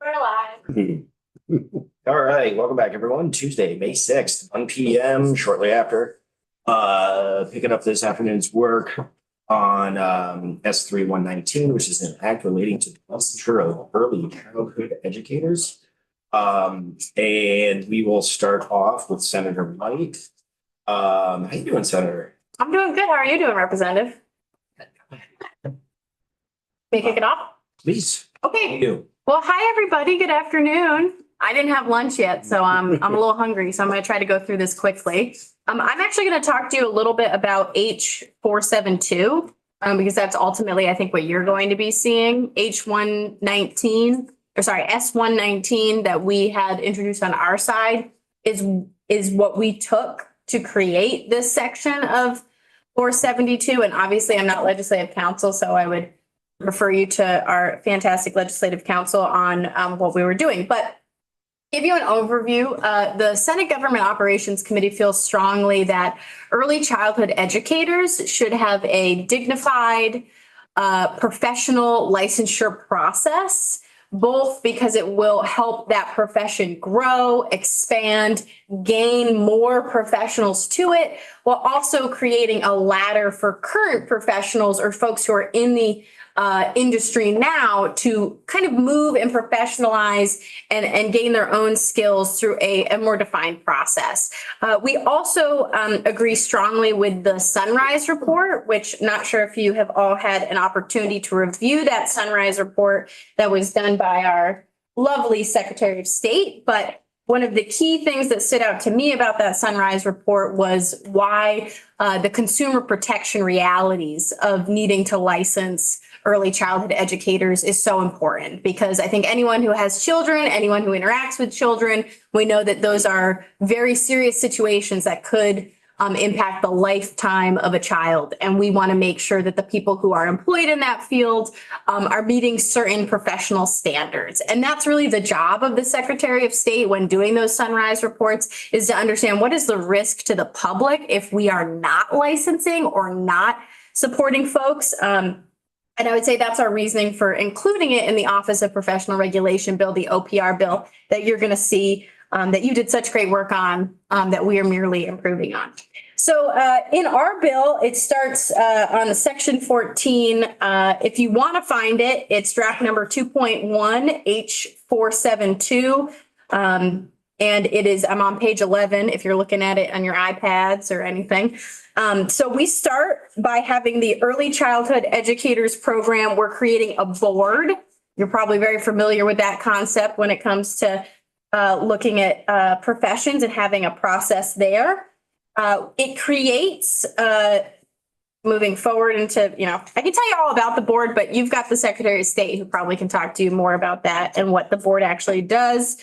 We're alive. All right, welcome back, everyone. Tuesday, May 6th, 1 p.m. shortly after. Picking up this afternoon's work on S3 119, which is an act relating to the licensure of early childhood educators. And we will start off with Senator White. How you doing, Senator? I'm doing good. How are you doing, Representative? May I kick it off? Please. Okay. You. Well, hi, everybody. Good afternoon. I didn't have lunch yet, so I'm a little hungry, so I'm going to try to go through this quickly. I'm actually going to talk to you a little bit about H472, because that's ultimately, I think, what you're going to be seeing. S119 that we had introduced on our side is what we took to create this section of 472. And obviously, I'm not legislative counsel, so I would refer you to our fantastic legislative counsel on what we were doing. But give you an overview, the Senate Government Operations Committee feels strongly that early childhood educators should have a dignified, professional licensure process, both because it will help that profession grow, expand, gain more professionals to it, while also creating a ladder for current professionals or folks who are in the industry now to kind of move and professionalize and gain their own skills through a more defined process. We also agree strongly with the Sunrise Report, which not sure if you have all had an opportunity to review that Sunrise Report that was done by our lovely Secretary of State. But one of the key things that stood out to me about that Sunrise Report was why the consumer protection realities of needing to license early childhood educators is so important, because I think anyone who has children, anyone who interacts with children, we know that those are very serious situations that could impact the lifetime of a child. And we want to make sure that the people who are employed in that field are meeting certain professional standards. And that's really the job of the Secretary of State when doing those Sunrise Reports, is to understand what is the risk to the public if we are not licensing or not supporting folks. And I would say that's our reasoning for including it in the Office of Professional Regulation bill, the OPR bill, that you're going to see that you did such great work on, that we are merely improving on. So in our bill, it starts on section 14. If you want to find it, it's draft number 2.1 H472. And it is, I'm on page 11 if you're looking at it on your iPads or anything. So we start by having the Early Childhood Educators Program. We're creating a board. You're probably very familiar with that concept when it comes to looking at professions and having a process there. It creates, moving forward into, I can tell you all about the board, but you've got the Secretary of State who probably can talk to you more about that and what the board actually does.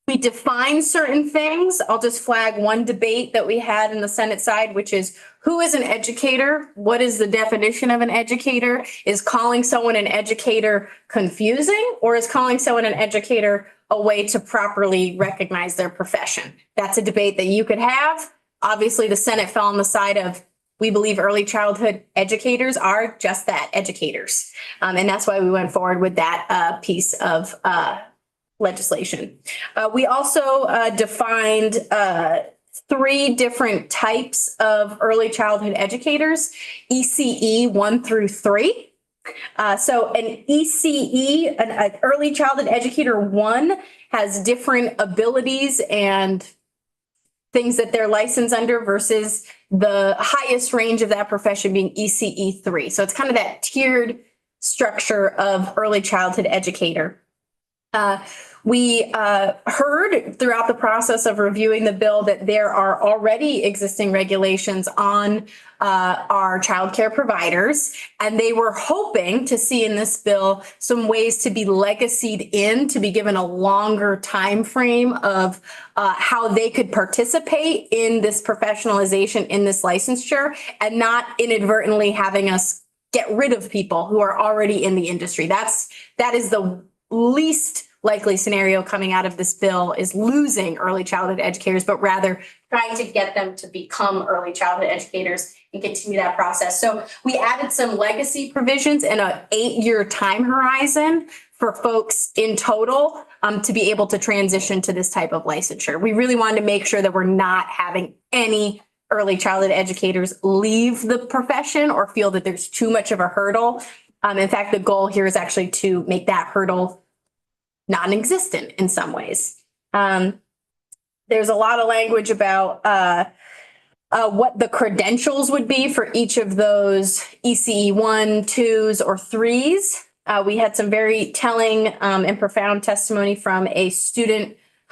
We define certain things. I'll just flag one debate that we had in the Senate side, which is, who is an educator? What is the definition of an educator? Is calling someone an educator confusing, or is calling someone an educator a way to properly recognize their profession? That's a debate that you could have. Obviously, the Senate fell on the side of, we believe early childhood educators are just that, educators. And that's why we went forward with that piece of legislation. We also defined 3 different types of early childhood educators, ECE 1 through 3. So an ECE, an early childhood educator 1, has different abilities and things that they're licensed under versus the highest range of that profession being ECE 3. So it's kind of that tiered structure of early childhood educator. We heard throughout the process of reviewing the bill that there are already existing regulations on our childcare providers, and they were hoping to see in this bill some ways to be legacied in, to be given a longer time frame of how they could participate in this professionalization, in this licensure, and not inadvertently having us get rid of people who are already in the industry. That is the least likely scenario coming out of this bill, is losing early childhood educators, but rather trying to get them to become early childhood educators and continue that process. So we added some legacy provisions and an 8-year time horizon for folks in total to be able to transition to this type of licensure. We really wanted to make sure that we're not having any early childhood educators leave the profession or feel that there's too much of a hurdle. In fact, the goal here is actually to make that hurdle non-existent in some ways. There's a lot of language about what the credentials would be for each of those ECE 1, 2s, or 3s. We had some very telling and profound testimony from a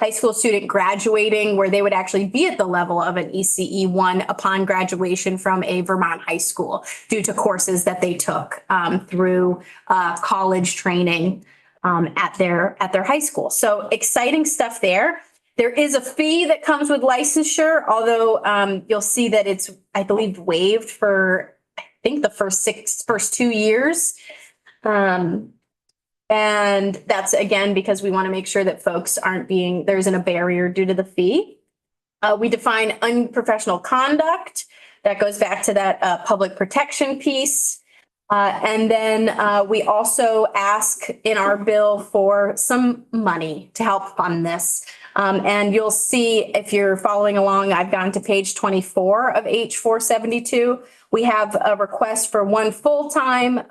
high school student graduating where they would actually be at the level of an ECE 1 upon graduation from a Vermont high school due to courses that they took through college training at their high school. So exciting stuff there. There is a fee that comes with licensure, although you'll see that it's, I believe, waived for, I think, the first 2 years. And that's, again, because we want to make sure that folks there isn't a barrier due to the fee. We define unprofessional conduct. That goes back to that public protection piece. And then we also ask in our bill for some money to help fund this. And you'll see if you're following along, I've gone to page 24 of H472. We have a request for one full-time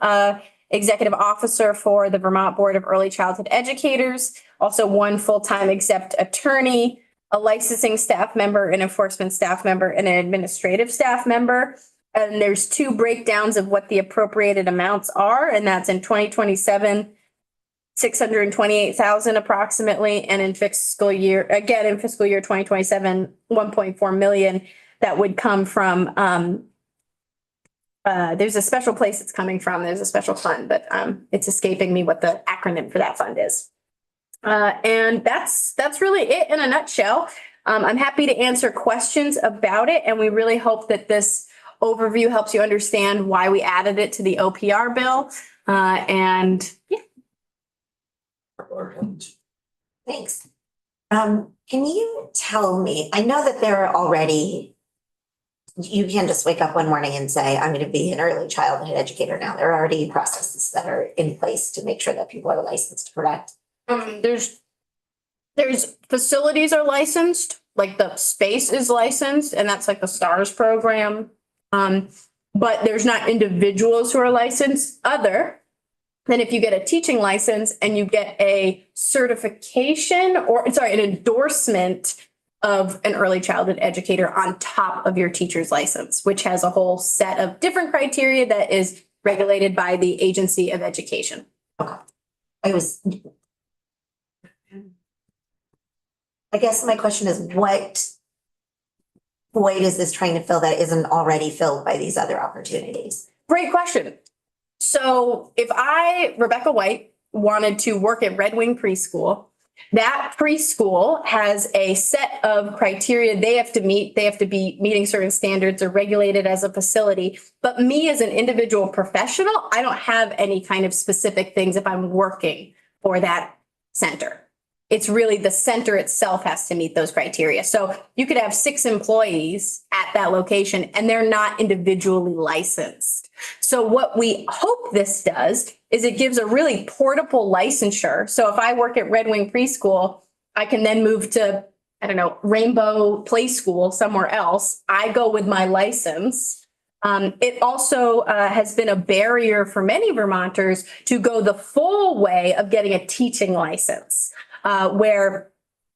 executive officer for the Vermont Board of Early Childhood Educators, also one full-time exempt attorney, a licensing staff member, an enforcement staff member, and an administrative staff member. And there's 2 breakdowns of what the appropriated amounts are, and that's in 2027, 628,000 approximately, and in fiscal year 2027, 1.4 million that would come from there's a special place it's coming from. There's a special fund, but it's escaping me what the acronym for that fund is. And that's really it in a nutshell. I'm happy to answer questions about it, and we really hope that this overview helps you understand why we added it to the OPR bill. And yeah. Thanks. Can you tell me, I know that there are already, you can't just wake up one morning and say, I'm going to be an early childhood educator now. There are already processes that are in place to make sure that people are licensed, correct? There's facilities are licensed, like the space is licensed, and that's like the STARS program. But there's not individuals who are licensed other than if you get a teaching license and you get a certification an endorsement of an early childhood educator on top of your teacher's license, which has a whole set of different criteria that is regulated by the Agency of Education. Okay. I guess my question is, what void is this trying to fill that isn't already filled by these other opportunities? Great question. So if Rebecca White, wanted to work at Red Wing Preschool, that preschool has a set of criteria they have to meet. They have to be meeting certain standards or regulated as a facility. But me as an individual professional, I don't have any kind of specific things if I'm working for that center. It's really the center itself has to meet those criteria. So you could have 6 employees at that location and they're not individually licensed. So what we hope this does is it gives a really portable licensure. So if I work at Red Wing Preschool, I can then move to, Rainbow Play School somewhere else. I go with my license. It also has been a barrier for many Vermonters to go the full way of getting a teaching license, where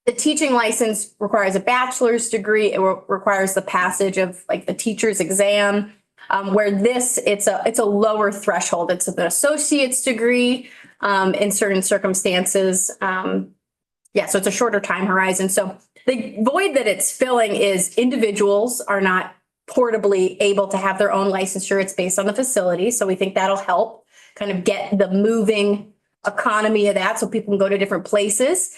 the teaching license requires a bachelor's degree. It requires the passage of the teacher's exam. Where it's a lower threshold. It's an associate's degree in certain circumstances. So it's a shorter time horizon. So the void that it's filling is individuals are not portably able to have their own licensure. It's based on the facility. So we think that'll help kind of get the moving economy of that so people can go to different places.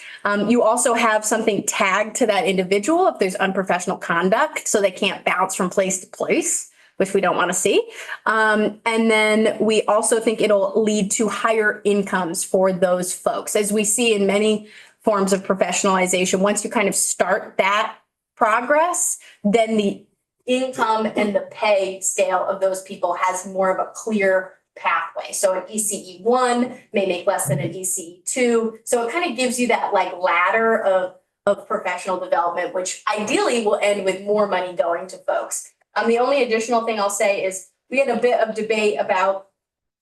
You also have something tagged to that individual if there's unprofessional conduct, so they can't bounce from place to place, which we don't want to see. And then we also think it'll lead to higher incomes for those folks. As we see in many forms of professionalization, once you kind of start that progress, then the income and the pay scale of those people has more of a clear pathway. So an ECE one may make less than an ECE two. So it kind of gives you that like ladder of professional development, which ideally will end with more money going to folks. The only additional thing I'll say is we had a bit of debate about,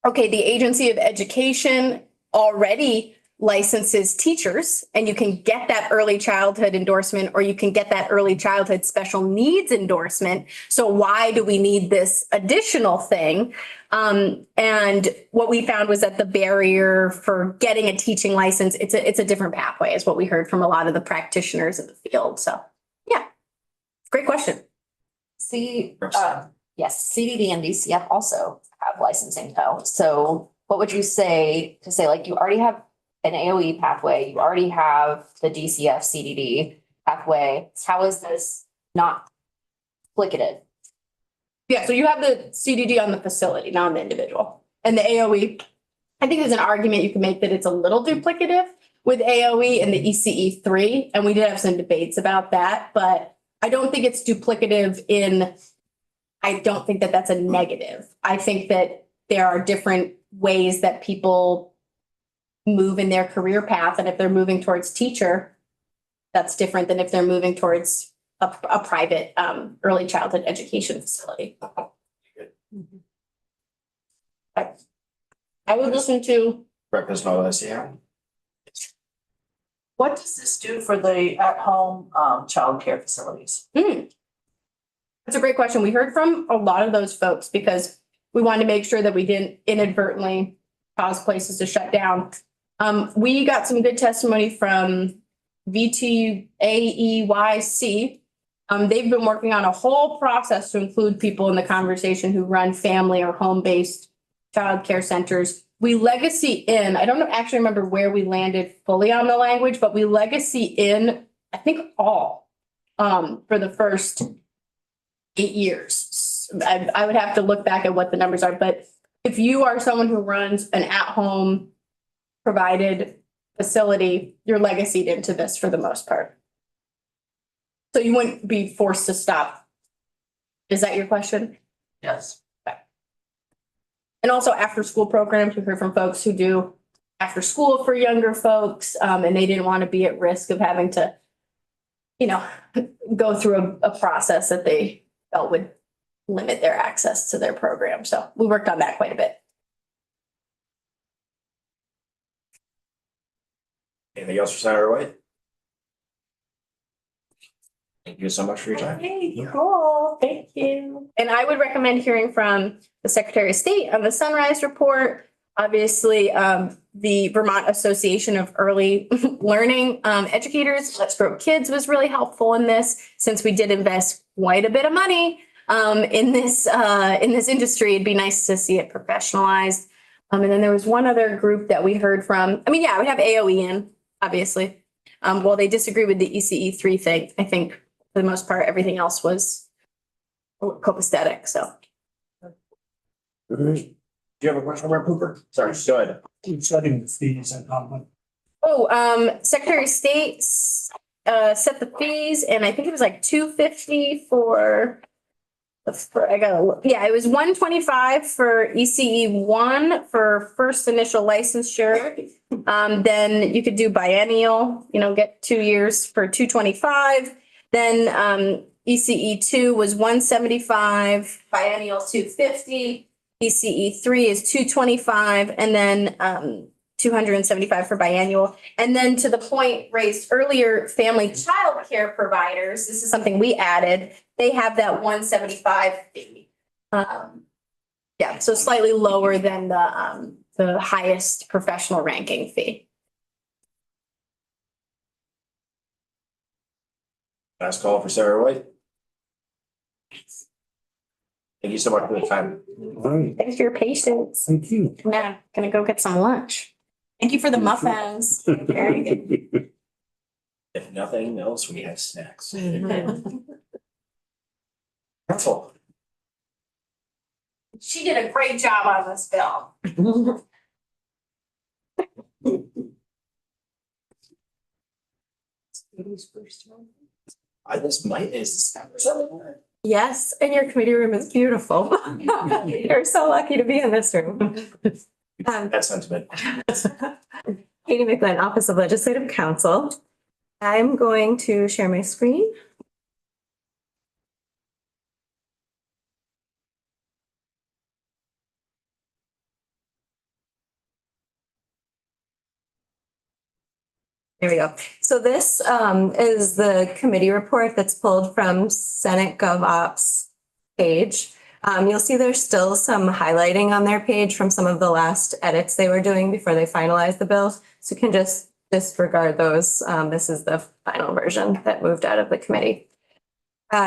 okay, the Agency of Education already licenses teachers, and you can get that early childhood endorsement, or you can get that early childhood special needs endorsement. So why do we need this additional thing? And what we found was that the barrier for getting a teaching license, it's a different pathway, is what we heard from a lot of the practitioners in the field. So, yeah, great question. Yes, CDD and DCF also have licensing though. So what would you say to say, like, you already have an AOE pathway, you already have the DCF CDD pathway. How is this not duplicated? Yeah, so you have the CDD on the facility, not on the individual. And the AOE, I think there's an argument you can make that it's a little duplicative with AOE and the ECE three. And we did have some debates about that, but I don't think it's duplicative I don't think that that's a negative. I think that there are different ways that people move in their career path. And if they're moving towards teacher, that's different than if they're moving towards a private early childhood education facility. I would listen to. Breakfast and all that, yeah. What does this do for the at-home childcare facilities? That's a great question. We heard from a lot of those folks because we wanted to make sure that we didn't inadvertently cause places to shut down. We got some good testimony from VTAEYC. They've been working on a whole process to include people in the conversation who run family or home-based childcare centers. We legacy in, I don't actually remember where we landed fully on the language, but we legacy in, I think all, for the first 8 years. I would have to look back at what the numbers are, but if you are someone who runs an at-home provided facility, you're legacied into this for the most part. So you wouldn't be forced to stop. Is that your question? Yes. And also after school programs, we heard from folks who do after school for younger folks, and they didn't want to be at risk of having to, go through a process that they felt would limit their access to their program. So we worked on that quite a bit. Anything else for Senator White? Thank you so much for your time. Okay, cool. Thank you. And I would recommend hearing from the Secretary of State on the Sunrise Report. Obviously, the Vermont Association of Early Learning Educators, Let's Grow Kids, was really helpful in this, since we did invest quite a bit of money in this industry. It'd be nice to see it professionalized. And then there was one other group that we heard from. We have AOE in, obviously. While they disagree with the ECE three thing, I think for the most part, everything else was copacetic. So. Do you have a question, Rep. Hooper? Sorry, go ahead. Setting the fees and how much. Secretary of State set the fees, and I think it was like $250 for. It was $125 for ECE one for first initial licensure. Then you could do biennial, get 2 years for $225. Then ECE two was $175, biennial $250, ECE three is $225, and then $275 for biannual. And then to the point raised earlier, family child care providers, this is something we added, they have that $175 fee. So slightly lower than the highest professional ranking fee. Last call for Sarah White. Thank you so much for the time. All right, Thanks for your patience. thank you. Now, gonna go get some lunch. Thank you for the muffins. Very good. If nothing else, we have snacks. Wonderful. She did a great job on this bill. This might is. Yes, and your committee room is beautiful. You're so lucky to be in this room. That sentiment. Katie McGlynn, Office of Legislative Counsel. I'm going to share my screen. There we go. So this is the committee report that's pulled from Senate GovOps page. You'll see there's still some highlighting on their page from some of the last edits they were doing before they finalized the bill. So you can just disregard those. This is the final version that moved out of the committee.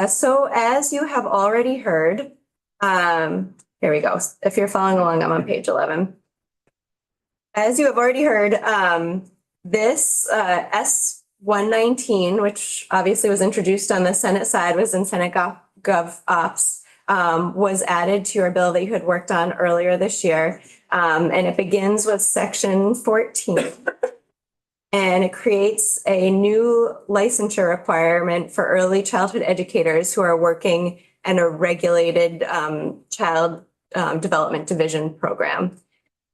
So as you have already heard, here we go. If you're following along, I'm on page 11. As you have already heard, this S-119, which obviously was introduced on the Senate side, was in Senate GovOps, was added to your bill that you had worked on earlier this year. And it begins with section 14. And it creates a new licensure requirement for early childhood educators who are working in a regulated child development division program.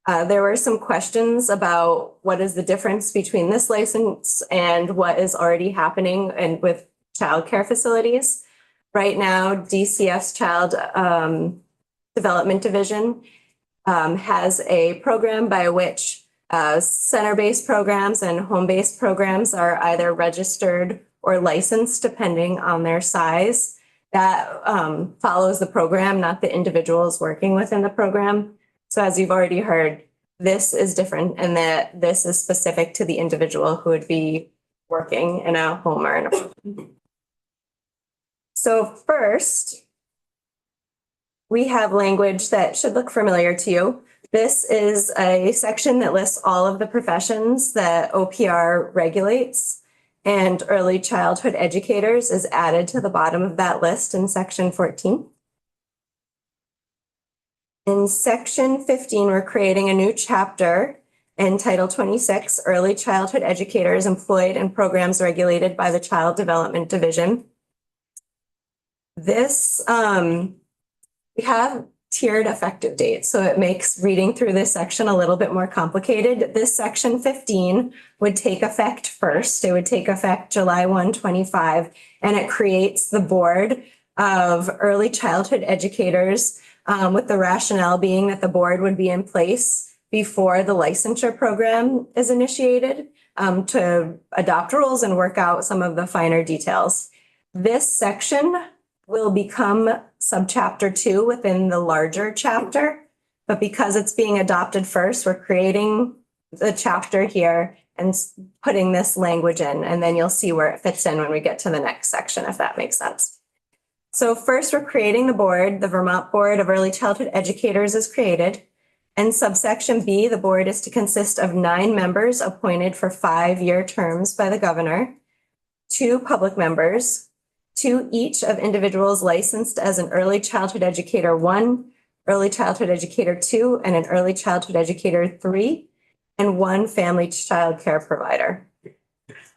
There were some questions about what is the difference between this license and what is already happening and with childcare facilities. Right now, DCF's Child Development Division has a program by which center-based programs and home-based programs are either registered or licensed depending on their size. That follows the program, not the individuals working within the program. So as you've already heard, this is different in that this is specific to the individual who would be working in a home or in a. So first, we have language that should look familiar to you. This is a section that lists all of the professions that OPR regulates, and early childhood educators is added to the bottom of that list in section 14. In section 15, we're creating a new chapter in Title 26, Early Childhood Educators Employed in Programs Regulated by the Child Development Division. This, we have tiered effective dates, so it makes reading through this section a little bit more complicated. This section 15 would take effect first. It would take effect July 1, 25, and it creates the Board of Early Childhood Educators, with the rationale being that the board would be in place before the licensure program is initiated, to adopt rules and work out some of the finer details. This section will become subchapter 2 within the larger chapter, but because it's being adopted first, we're creating the chapter here and putting this language in, and then you'll see where it fits in when we get to the next section, if that makes sense. So first, we're creating the board. The Vermont Board of Early Childhood Educators is created. And subsection B, the board is to consist of 9 members appointed for 5-year terms by the governor, 2 public members, 2 each of individuals licensed as an early childhood educator 1, early childhood educator 2, and an early childhood educator 3, and 1 family child care provider.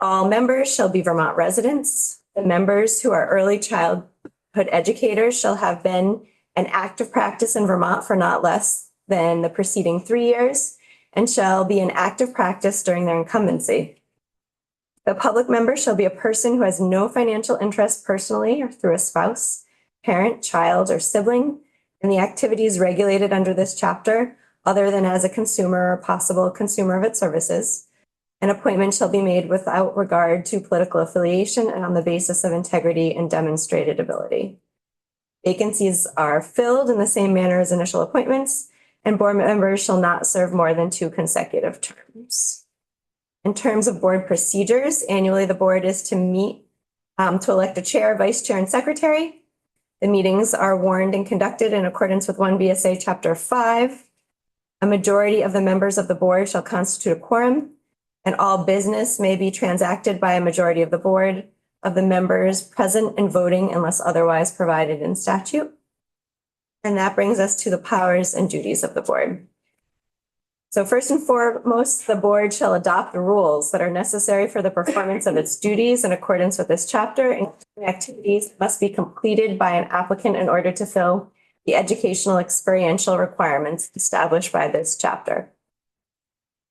All members shall be Vermont residents. The members who are early childhood educators shall have been an active practice in Vermont for not less than the preceding 3 years and shall be in active practice during their incumbency. The public member shall be a person who has no financial interest personally or through a spouse, parent, child, or sibling in the activities regulated under this chapter, other than as a consumer or possible consumer of its services. An appointment shall be made without regard to political affiliation and on the basis of integrity and demonstrated ability. Vacancies are filled in the same manner as initial appointments, and board members shall not serve more than 2 consecutive terms. In terms of board procedures, annually the board is to meet to elect a chair, vice chair, and secretary. The meetings are warned and conducted in accordance with 1 VSA Chapter 5. A majority of the members of the board shall constitute a quorum, and all business may be transacted by a majority of the board of the members present and voting unless otherwise provided in statute. And that brings us to the powers and duties of the board. So first and foremost, the board shall adopt the rules that are necessary for the performance of its duties in accordance with this chapter, including activities that must be completed by an applicant in order to fill the educational experiential requirements established by this chapter.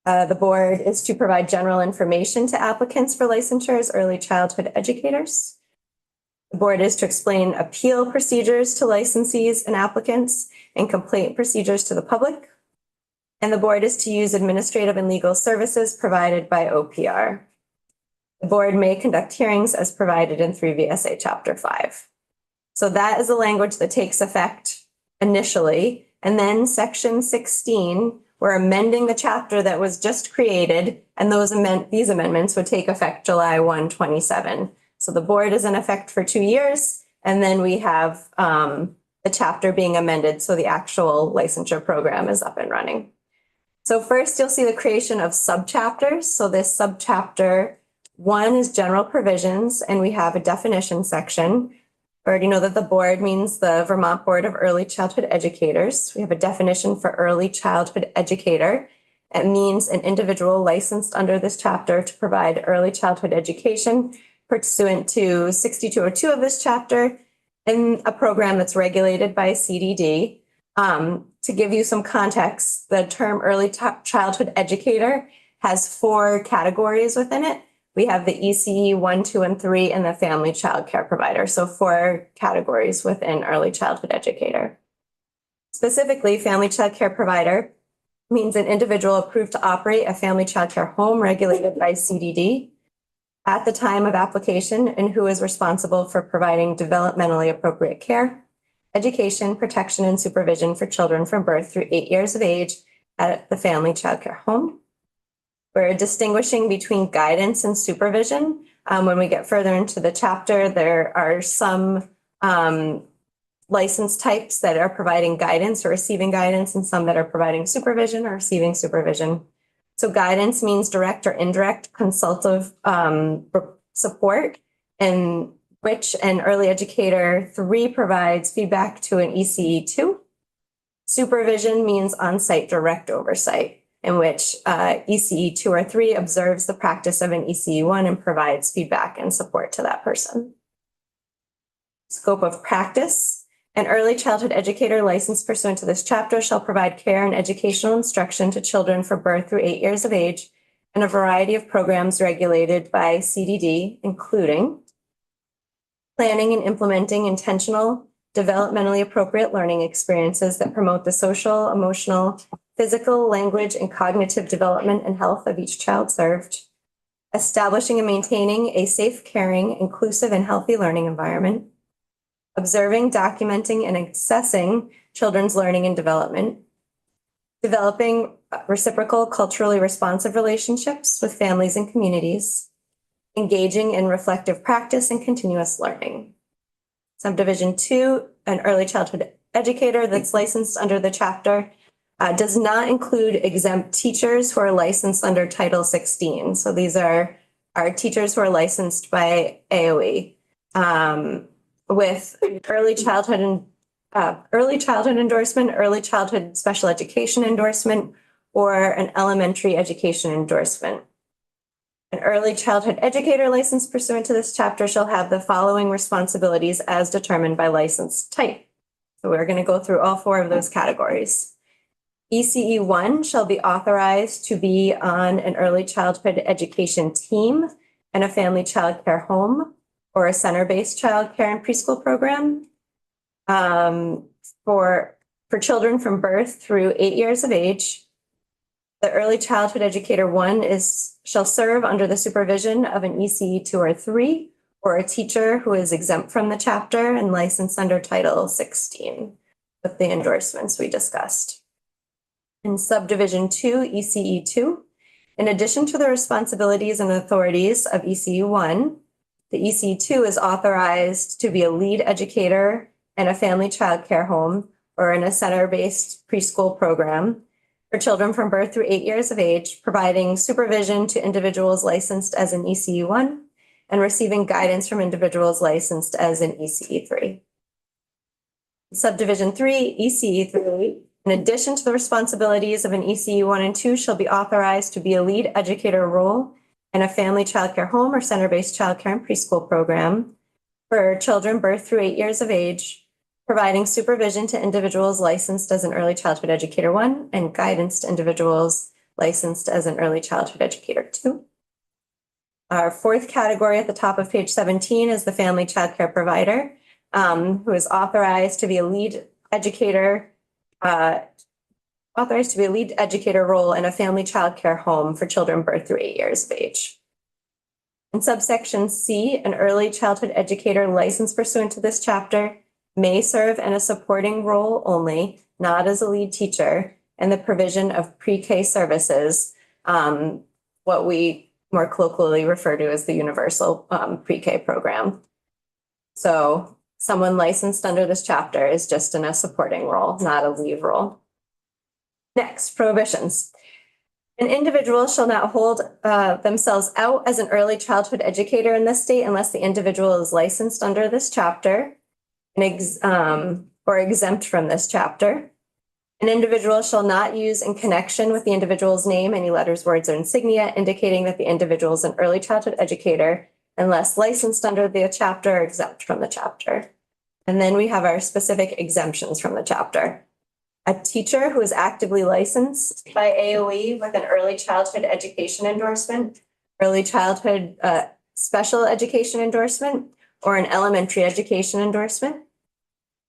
The board is to provide general information to applicants for licensure as early childhood educators. The board is to explain appeal procedures to licensees and applicants and complaint procedures to the public. And the board is to use administrative and legal services provided by OPR. The board may conduct hearings as provided in 3 VSA Chapter 5. So that is the language that takes effect initially. And then Section 16, we're amending the chapter that was just created, and these amendments would take effect July 1, 27. So the board is in effect for 2 years, and then we have the chapter being amended, so the actual licensure program is up and running. So first, you'll see the creation of subchapters. So this subchapter 1 is general provisions, and we have a definition section. We already know that the board means the Vermont Board of Early Childhood Educators. We have a definition for early childhood educator. It means an individual licensed under this chapter to provide early childhood education pursuant to 6202 of this chapter in a program that's regulated by CDD. To give you some context, the term early childhood educator has 4 categories within it. We have the ECE 1, 2, and 3, and the family child care provider. So 4 categories within early childhood educator. Specifically, family child care provider means an individual approved to operate a family child care home regulated by CDD at the time of application and who is responsible for providing developmentally appropriate care, education, protection, and supervision for children from birth through 8 years of age at the family child care home. We're distinguishing between guidance and supervision. When we get further into the chapter, there are some license types that are providing guidance or receiving guidance, and some that are providing supervision or receiving supervision. So guidance means direct or indirect consultative support, in which an early educator 3 provides feedback to an ECE 2. Supervision means on-site direct oversight, in which ECE 2 or 3 observes the practice of an ECE 1 and provides feedback and support to that person. Scope of practice. An early childhood educator licensed pursuant to this chapter shall provide care and educational instruction to children from birth through 8 years of age in a variety of programs regulated by CDD, including planning and implementing intentional, developmentally appropriate learning experiences that promote the social, emotional, physical, language, and cognitive development and health of each child served, establishing and maintaining a safe, caring, inclusive, and healthy learning environment, observing, documenting, and assessing children's learning and development, developing reciprocal, culturally responsive relationships with families and communities, engaging in reflective practice and continuous learning. Subdivision 2, an early childhood educator that's licensed under the chapter does not include exempt teachers who are licensed under Title 16. So these are our teachers who are licensed by AOE. With early childhood endorsement, early childhood special education endorsement, or an elementary education endorsement. An early childhood educator licensed pursuant to this chapter shall have the following responsibilities as determined by license type. So we're going to go through all 4 of those categories. ECE 1 shall be authorized to be on an early childhood education team and a family child care home or a center-based child care and preschool program. For children from birth through 8 years of age, the early childhood educator 1 shall serve under the supervision of an ECE 2 or 3 or a teacher who is exempt from the chapter and licensed under Title 16 with the endorsements we discussed. In Subdivision 2, ECE 2, in addition to the responsibilities and authorities of ECE 1, the ECE 2 is authorized to be a lead educator in a family child care home or in a center-based preschool program for children from birth through 8 years of age, providing supervision to individuals licensed as an ECE 1 and receiving guidance from individuals licensed as an ECE 3. Subdivision 3, ECE 3, In addition to the responsibilities of an ECE 1 and 2 shall be authorized to be a lead educator role in a family childcare home or center-based childcare and preschool program for children birth through 8 years of age, providing supervision to individuals licensed as an early childhood educator 1 and guidance to individuals licensed as an early childhood educator 2. Our fourth category at the top of page 17 is the family childcare provider, who is authorized to be a lead educator role in a family childcare home for children birth through 8 years of age. In subsection C, an early childhood educator licensed pursuant to this chapter may serve in a supporting role only, not as a lead teacher, in the provision of pre-K services, what we more colloquially refer to as the universal pre-K program. So someone licensed under this chapter is just in a supporting role, not a lead role. Next, prohibitions. An individual shall not hold themselves out as an early childhood educator in this state unless the individual is licensed under this chapter or exempt from this chapter. An individual shall not use in connection with the individual's name any letters, words, or insignia indicating that the individual is an early childhood educator unless licensed under the chapter or exempt from the chapter. And then we have our specific exemptions from the chapter. A teacher who is actively licensed by AOE with an early childhood education endorsement, early childhood special education endorsement, or an elementary education endorsement.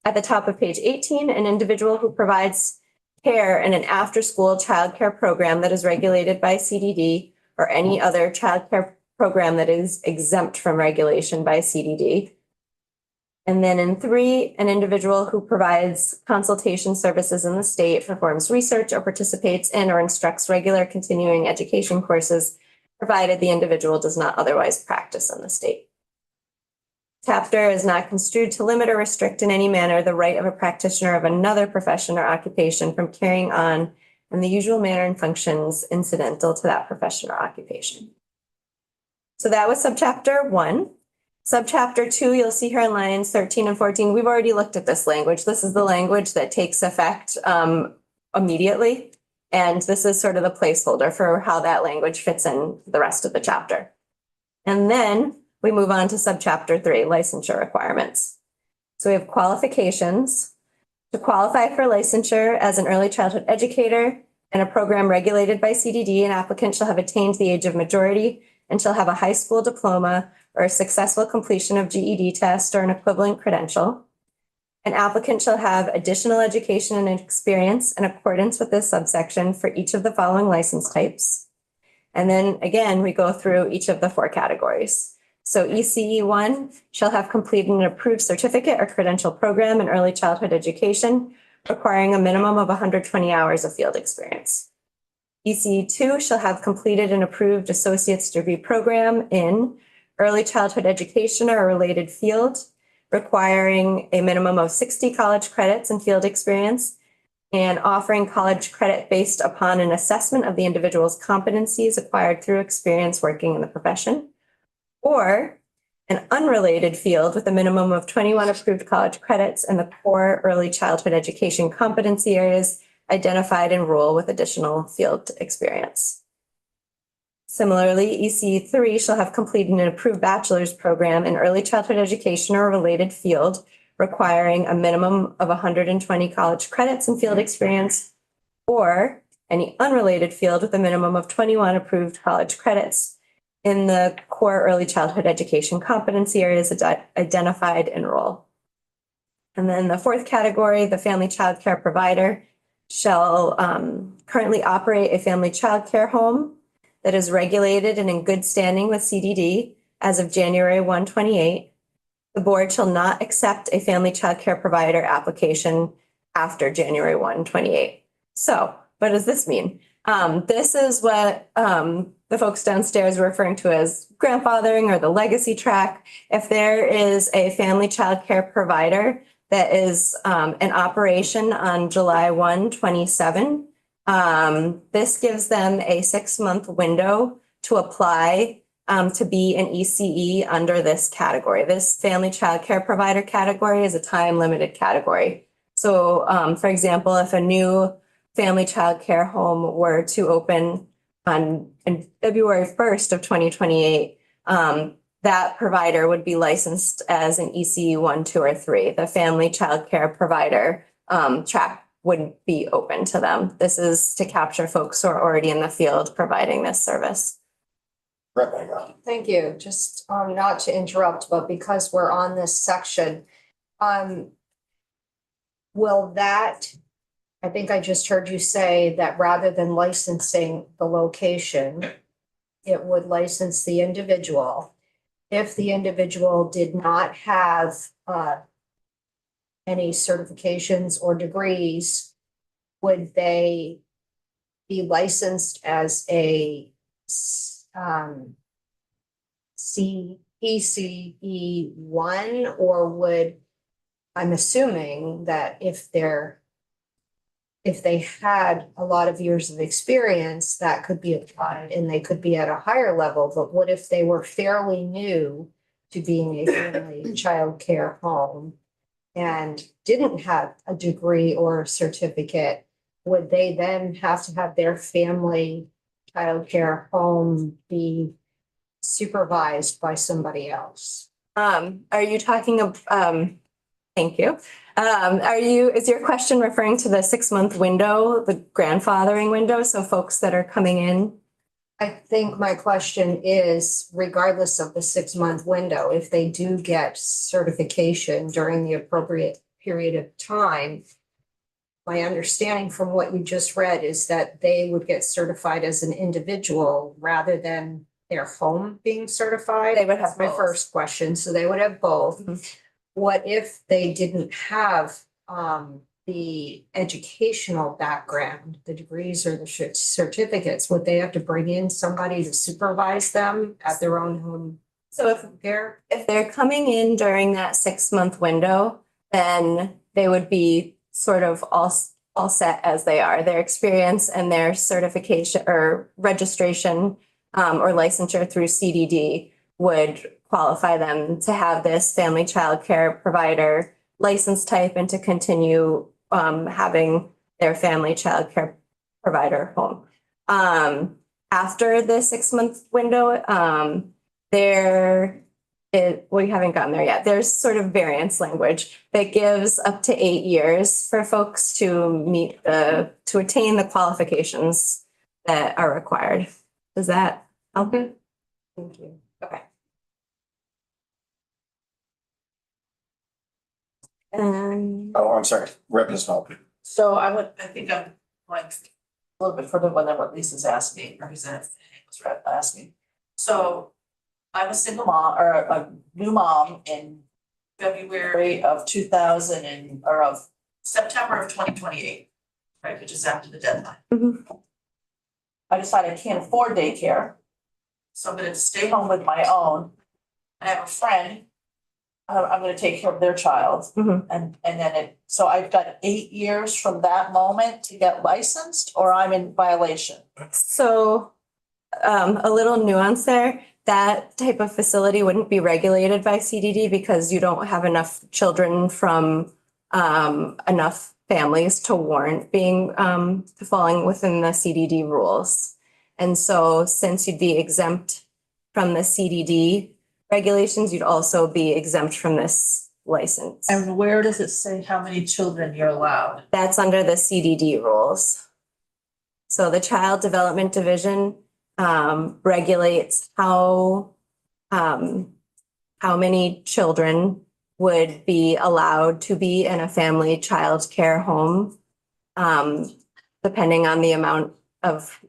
At the top of page 18, an individual who provides care in an after-school childcare program that is regulated by CDD or any other childcare program that is exempt from regulation by CDD. And then in 3, an individual who provides consultation services in the state, performs research or participates in or instructs regular continuing education courses, provided the individual does not otherwise practice in the state. Chapter is not construed to limit or restrict in any manner the right of a practitioner of another profession or occupation from carrying on in the usual manner and functions incidental to that profession or occupation. So that was subchapter 1. Subchapter 2, you'll see here in lines 13 and 14, we've already looked at this language. This is the language that takes effect immediately. And this is sort of the placeholder for how that language fits in the rest of the chapter. And then we move on to subchapter 3, licensure requirements. So we have qualifications. To qualify for licensure as an early childhood educator in a program regulated by CDD, an applicant shall have attained the age of majority and shall have a high school diploma or a successful completion of GED test or an equivalent credential. An applicant shall have additional education and experience in accordance with this subsection for each of the following license types. And then again, we go through each of the 4 categories. So ECE 1 shall have completed an approved certificate or credential program in early childhood education, requiring a minimum of 120 hours of field experience. ECE 2 shall have completed an approved associate's degree program in early childhood education or a related field, requiring a minimum of 60 college credits and field experience, and offering college credit based upon an assessment of the individual's competencies acquired through experience working in the profession, or an unrelated field with a minimum of 21 approved college credits in the core early childhood education competency areas identified in role with additional field experience. Similarly, ECE 3 shall have completed an approved bachelor's program in early childhood education or a related field, requiring a minimum of 120 college credits and field experience, or any unrelated field with a minimum of 21 approved college credits in the core early childhood education competency areas identified in role. And then the 4th category, the family child care provider shall currently operate a family child care home that is regulated and in good standing with CDD as of January 1, 2028. The board shall not accept a family child care provider application after January 1, 2028. So what does this mean? This is what the folks downstairs are referring to as grandfathering or the legacy track. If there is a family child care provider that is in operation on July 1, 27, this gives them a 6-month window to apply to be an ECE under this category. This family child care provider category is a time limited category. So, for example, if a new family childcare home were to open on February 1st of 2028, that provider would be licensed as an ECU 1, 2, or 3. The family childcare provider track wouldn't be open to them. This is to capture folks who are already in the field providing this service. Rebecca. Thank you. Just not to interrupt, but because we're on this section, will that, I think I just heard you say that rather than licensing the location, it would license the individual. If the individual did not have any certifications or degrees, would they be licensed as a ECE 1, or would, I'm assuming that if they had a lot of years of experience, that could be applied and they could be at a higher level, but what if they were fairly new to being a family childcare home and didn't have a degree or a certificate? Would they then have to have their family childcare home be supervised by somebody else? Are you talking thank you. Is your question referring to the 6-month window, the grandfathering window? So folks that are coming in? I think my question is, regardless of the 6-month window, if they do get certification during the appropriate period of time, my understanding from what you just read is that they would get certified as an individual rather than their home being certified. They would have That's my both. first question. So they would have both. Mhm. What if they didn't have the educational background, the degrees or the certificates? Would they have to bring in somebody to supervise them at their own home So if care? they're coming in during that 6-month window, then they would be sort of all set as they are. Their experience and their certification or registration or licensure through CDD would qualify them to have this family childcare provider license type and to continue having their family childcare provider home. After the 6-month window, we haven't gotten there yet. There's sort of variance language that gives up to 8 years for folks to attain the qualifications that are required. Does that help you? Thank you. Okay. And Oh, I'm sorry, Rebecca's fault. So I think I'm like a little bit further than what Lisa's asked me, Representative was asking. So I'm a single mom or a new mom in February of 2000 or of September of 2028, right, which is after the deadline. Mhm. I decided I can't afford daycare, so I'm gonna stay home with my own. I have a friend, I'm gonna take care of their child. Mhm. And then so I've got 8 years from that moment to get licensed, or I'm in violation. so a little nuance there. That type of facility wouldn't be regulated by CDD because you don't have enough children from enough families to warrant being falling within the CDD rules. And so since you'd be exempt from the CDD regulations, you'd also be exempt from this license. And where does it say how many children you're allowed? That's under the CDD rules. So the Child Development Division regulates how many children would be allowed to be in a family child care home, depending on the amount of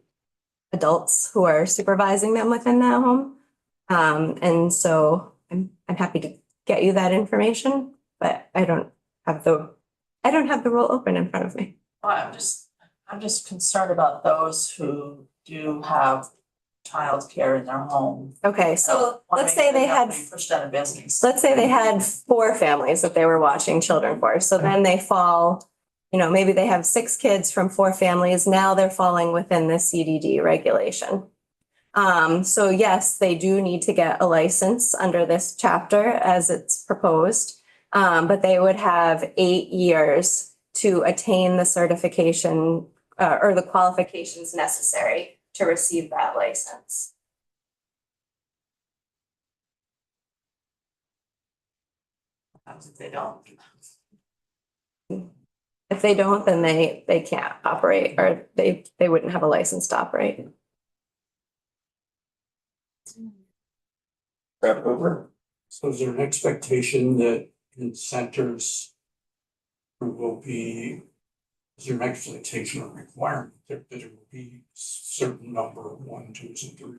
adults who are supervising them within that home. And so I'm happy to get you that information, but I don't have the rule open in front of me. Well, I'm just concerned about those who do have childcare in their home. Okay, so let's say they had Pushed out of business. let's say they had 4 families that they were watching children for. So then they fall, maybe they have 6 kids from 4 families. Now they're falling within the CDD regulation. So yes, they do need to get a license under this chapter as it's proposed. But they would have 8 years to attain the certification or the qualifications necessary to receive that license. Sometimes if they don't. If they don't, then they can't operate, or they wouldn't have a license to operate. Rep Hoover? So is there an expectation that in centers will be, is there an expectation or requirement that there will be certain number of 1, 2s, and 3s?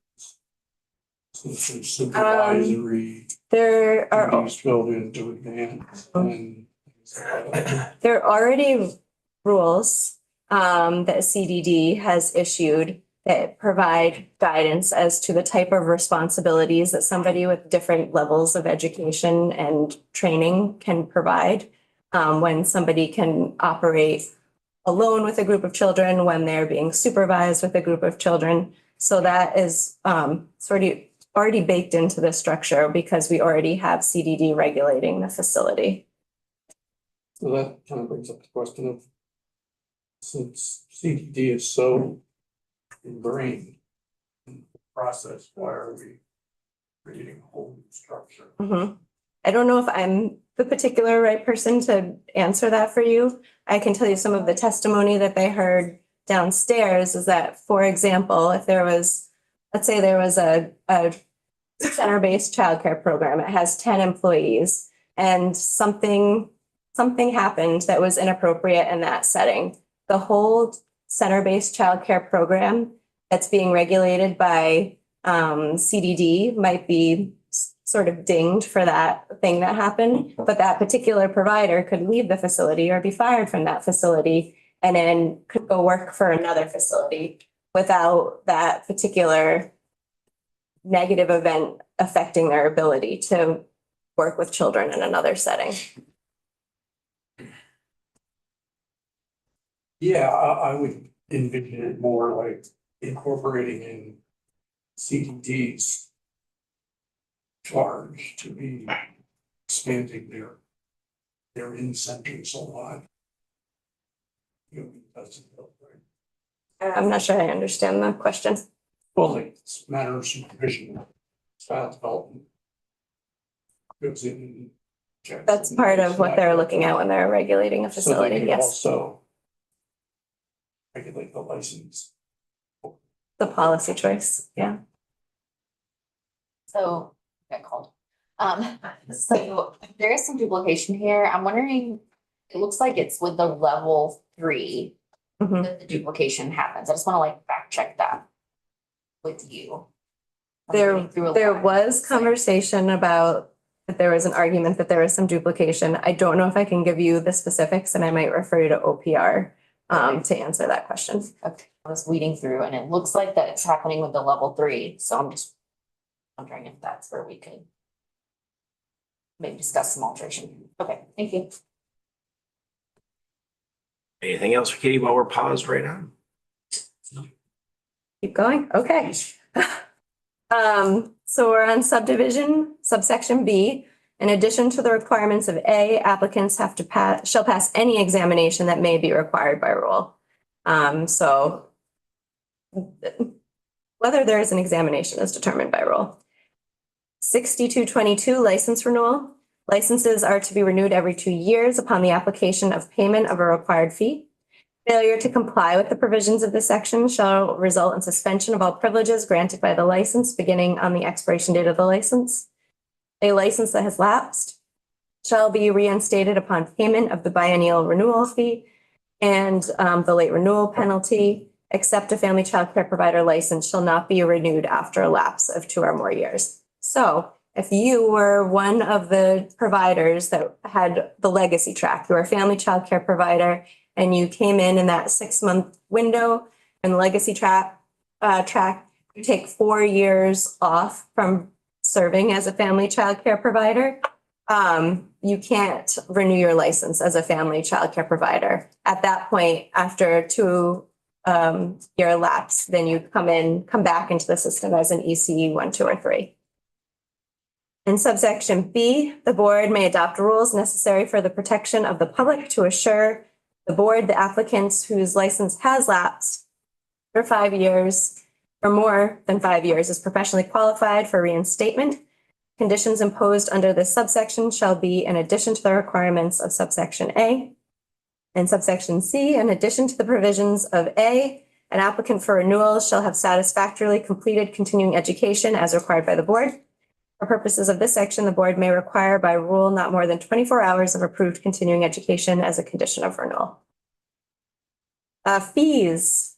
So there's supervisory, There are duties built into advance and things like that. There are already rules that CDD has issued that provide guidance as to the type of responsibilities that somebody with different levels of education and training can provide. When somebody can operate alone with a group of children, when they're being supervised with a group of children. So that is sort of already baked into the structure because we already have CDD regulating the facility. So that kind of brings up the question of, since CDD is so ingrained in the process, why are we creating a whole new structure? Mhm. I don't know if I'm the particular right person to answer that for you. I can tell you some of the testimony that they heard downstairs is that, for example, if there was, let's say there was a center-based childcare program, it has 10 employees, and something happened that was inappropriate in that setting. The whole center-based childcare program that's being regulated by CDD might be sort of dinged for that thing that happened, but that particular provider could leave the facility or be fired from that facility and then could go work for another facility without that particular negative event affecting their ability to work with children in another setting. Yeah, I would envision it more like incorporating in CDD's charge to be expanding their incentives a lot. You know, that's right. I'm not sure I understand the question. Well, like it's a matter of supervision, child development. Goes in. That's part of what they're looking at when they're regulating a So they facility, can yes. also regulate the license. The policy choice, yeah. So, got called. So there is some duplication here. I'm wondering, it looks like it's with the level 3 Mhm. that the duplication happens. I just want to like fact check that with you. I'm There reading through a There lot. was It's like- conversation about that there was an argument that there was some duplication. I don't know if I can give you the specifics, and I might refer you to OPR to answer that question. Okay, I was weeding through and it looks like that it's happening with the level 3, so I'm just wondering if that's where we could maybe discuss some alteration. Okay, thank you. Anything else, Katie, while we're paused right now? Keep going, okay. So we're on subdivision, subsection B. In addition to the requirements of A, applicants have to shall pass any examination that may be required by rule. So whether there is an examination is determined by rule. 6222 license renewal. Licenses are to be renewed every 2 years upon the application of payment of a required fee. Failure to comply with the provisions of this section shall result in suspension of all privileges granted by the license beginning on the expiration date of the license. A license that has lapsed shall be reinstated upon payment of the biennial renewal fee and the late renewal penalty, except a family child care provider license shall not be renewed after a lapse of 2 or more years. So if you were one of the providers that had the legacy track, you were a family child care provider, and you came in that 6-month window and the legacy track, you take 4 years off from serving as a family child care provider, you can't renew your license as a family child care provider. At that point, after 2 year lapse, then you come back into the system as an ECE 1, 2, or 3. In subsection B, the board may adopt rules necessary for the protection of the public to assure The board, the applicants whose license has lapsed for 5 years or more than 5 years is professionally qualified for reinstatement. Conditions imposed under this subsection shall be in addition to the requirements of subsection A. And subsection C, in addition to the provisions of A, an applicant for renewal shall have satisfactorily completed continuing education as required by the board. For purposes of this section, the board may require by rule not more than 24 hours of approved continuing education as a condition of renewal. Fees.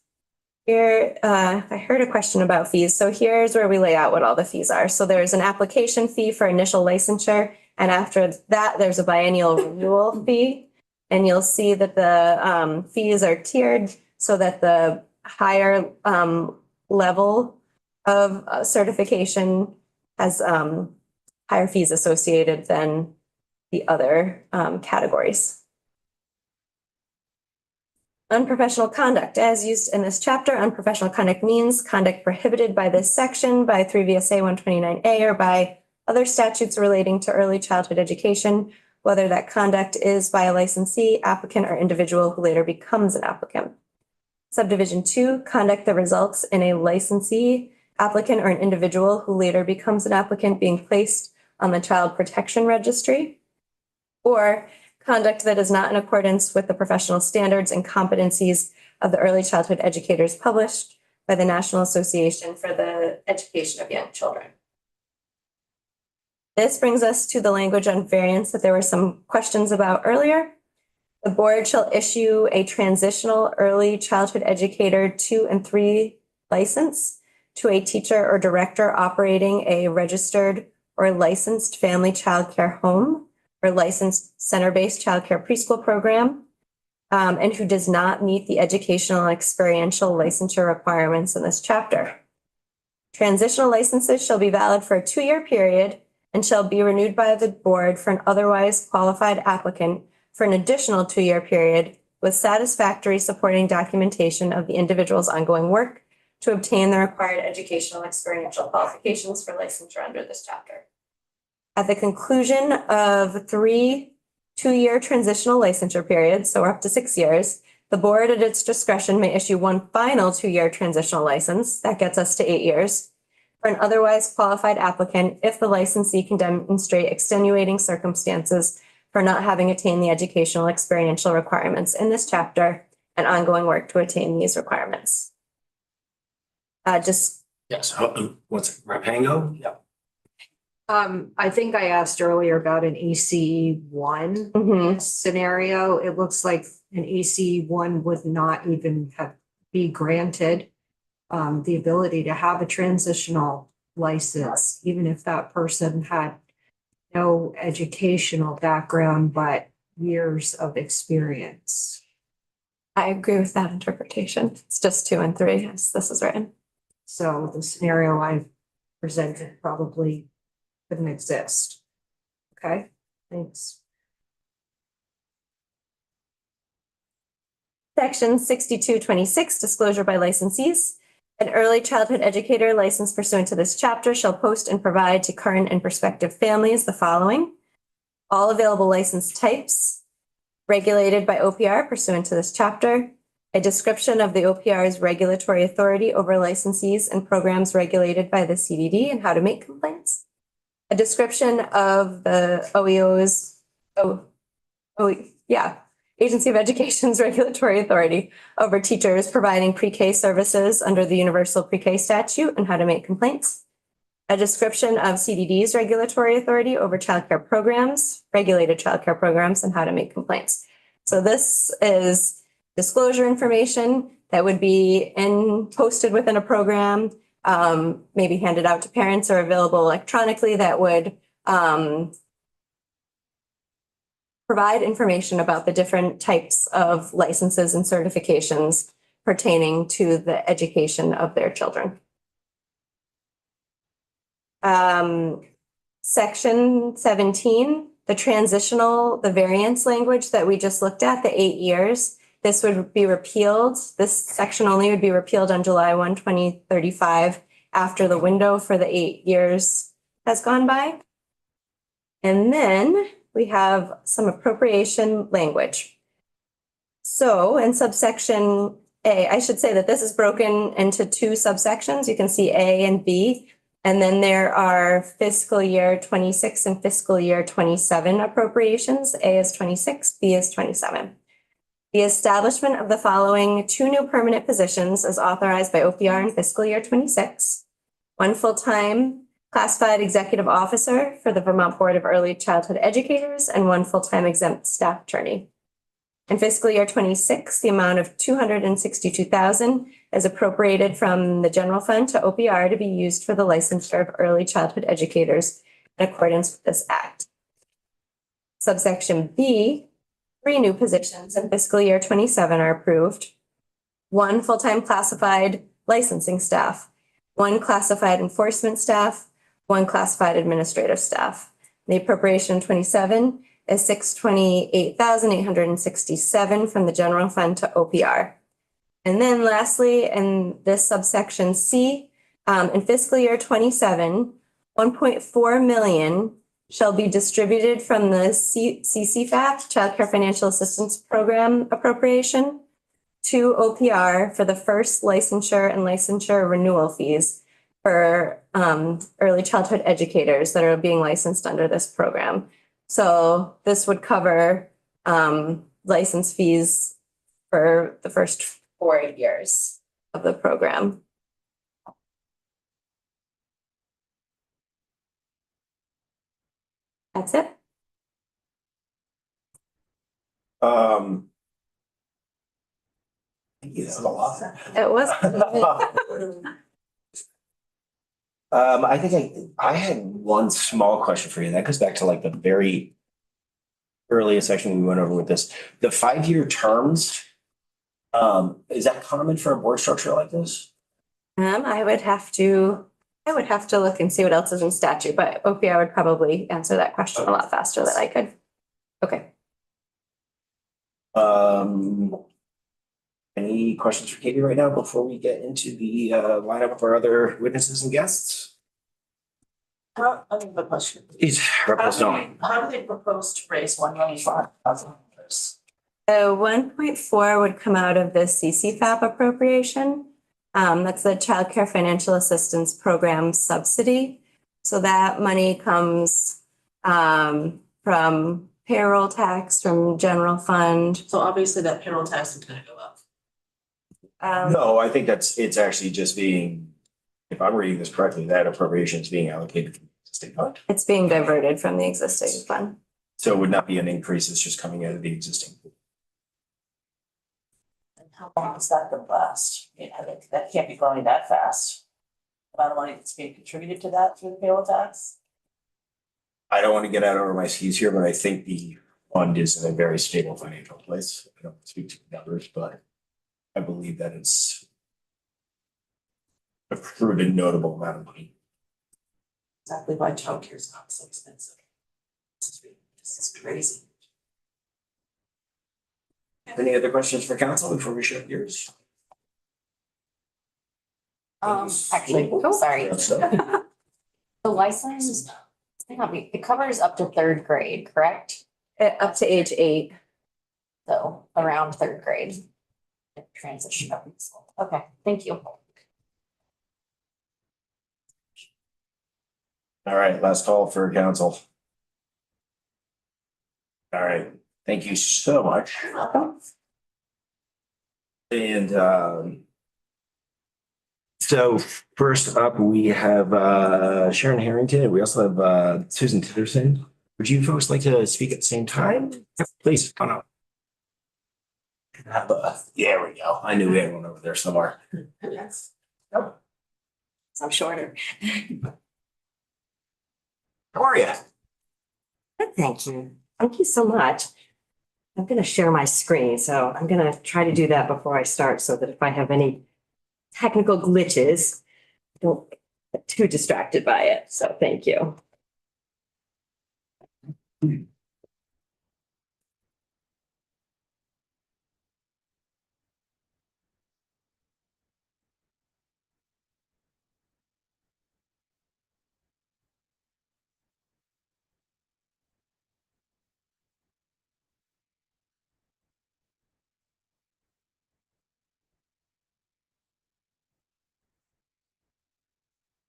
Here, I heard a question about fees. So here's where we lay out what all the fees are. So there's an application fee for initial licensure. And after that, there's a biennial renewal fee. And you'll see that the fees are tiered so that the higher level of certification has higher fees associated than the other categories. Unprofessional conduct, as used in this chapter, unprofessional conduct means conduct prohibited by this section, by 3 VSA 129A, or by other statutes relating to early childhood education, whether that conduct is by a licensee, applicant, or individual who later becomes an applicant. Subdivision 2, conduct that results in a licensee, applicant, or an individual who later becomes an applicant being placed on the Child Protection Registry, or conduct that is not in accordance with the professional standards and competencies of the early childhood educators published by the National Association for the Education of Young Children. This brings us to the language on variance that there were some questions about earlier. The board shall issue a transitional early childhood educator 2 and 3 license to a teacher or director operating a registered or licensed family child care home or licensed center-based childcare preschool program, and who does not meet the educational and experiential licensure requirements in this chapter. Transitional licenses shall be valid for a 2-year period and shall be renewed by the board for an otherwise qualified applicant for an additional 2-year period with satisfactory supporting documentation of the individual's ongoing work to obtain the required educational and experiential qualifications for licensure under this chapter. At the conclusion of 3 2-year transitional licensure periods, so up to 6 years, the board at its discretion may issue one final 2-year transitional license, that gets us to 8 years, for an otherwise qualified applicant if the licensee can demonstrate extenuating circumstances for not having attained the educational experiential requirements in this chapter and ongoing work to attain these requirements. Yes, what's it, Rapango? Yeah. I think I asked earlier about an AC one scenario. It looks like an AC one would not even be granted the ability to have a transitional license, even if that person had no educational background, but years of experience. I agree with that interpretation. It's just 2 and 3, as this is written. So the scenario I presented probably couldn't exist. Okay, thanks. Section 6226, disclosure by licensees. An early childhood educator licensed pursuant to this chapter shall post and provide to current and prospective families the following: all available license types regulated by OPR pursuant to this chapter, a description of the OPR's regulatory authority over licensees and programs regulated by the CDD and how to make complaints, a description of the OEO's, Agency of Education's regulatory authority over teachers providing pre-K services under the Universal Pre-K statute and how to make complaints, a description of CDD's regulatory authority over childcare programs, regulated childcare programs, and how to make complaints. So this is disclosure information that would be posted within a program, maybe handed out to parents or available electronically, that would provide information about the different types of licenses and certifications pertaining to the education of their children. Section 17, the variance language that we just looked at, the 8 years, this would be repealed. This section only would be repealed on July 1, 2035, after the window for the 8 years has gone by. And then we have some appropriation language. So in subsection A, I should say that this is broken into two subsections. You can see A and B. And then there are fiscal year 26 and fiscal year 27 appropriations. A is 26, B is 27. The establishment of the following two new permanent positions is authorized by OPR in fiscal year 26. One full-time classified executive officer for the Vermont Board of Early Childhood Educators and one full-time exempt staff attorney. In fiscal year 26, the amount of $262,000 is appropriated from the general fund to OPR to be used for the licensure of early childhood educators in accordance with this act. Subsection B, 3 new positions in fiscal year 27 are approved. 1 full-time classified licensing staff, 1 classified enforcement staff, 1 classified administrative staff. The appropriation in 27 is $628,867 from the general fund to OPR. And then lastly, in this subsection C, in fiscal year 27, 1.4 million shall be distributed from the CCFAP, Child Care Financial Assistance Program appropriation, to OPR for the first licensure and licensure renewal fees for early childhood educators that are being licensed under this program. So this would cover license fees for the first 4 years of the program. That's it. Thank you, that was a lot. It was. I think I had one small question for you. That goes back to like the very earliest section we went over with this. The 5-year terms, is that common for a board structure like this? I would have to look and see what else is in statute, but OPR would probably answer that question a lot faster than I could. Okay. Any questions for Katie right now before we get into the lineup of our other witnesses and guests? I have a question. Please, Representative Stone. How do they propose to raise $1,500,000? 1.4 would come out of the CCFAP appropriation. That's the Child Care Financial Assistance Program subsidy. So that money comes from payroll tax, from general fund. So obviously that payroll tax is gonna go up. No, I think it's actually just being, if I'm reading this correctly, that appropriation is being allocated from the existing fund. It's being diverted from the existing fund. So it would not be an increase, it's just coming out of the existing. And how long is that gonna last? I mean, that can't be growing that fast. The amount of money that's being contributed to that through the payroll tax? I don't want to get out over my skis here, but I think the fund is in a very stable financial place. I don't speak to the numbers, but I believe that it's accrued a notable amount of money. Exactly why childcare is not so expensive. This is crazy. Any other questions for council before we shift gears? Actually, sorry. The license, it covers up to 3rd grade, correct? Up to age 8. So around 3rd grade. Transition up in school. Okay, thank you. All right, last call for council. All right, thank you so much. And so first up, we have Sharon Harrington. We also have Susan Titterson. Would you folks like to speak at the same time? Please, come on up. There we go. I knew we had one over there somewhere. Yes. I'm shorter. How are you? Good, thank you. Thank you so much. I'm going to share my screen, so I'm going to try to do that before I start so that if I have any technical glitches, I don't get too distracted by it. So thank you.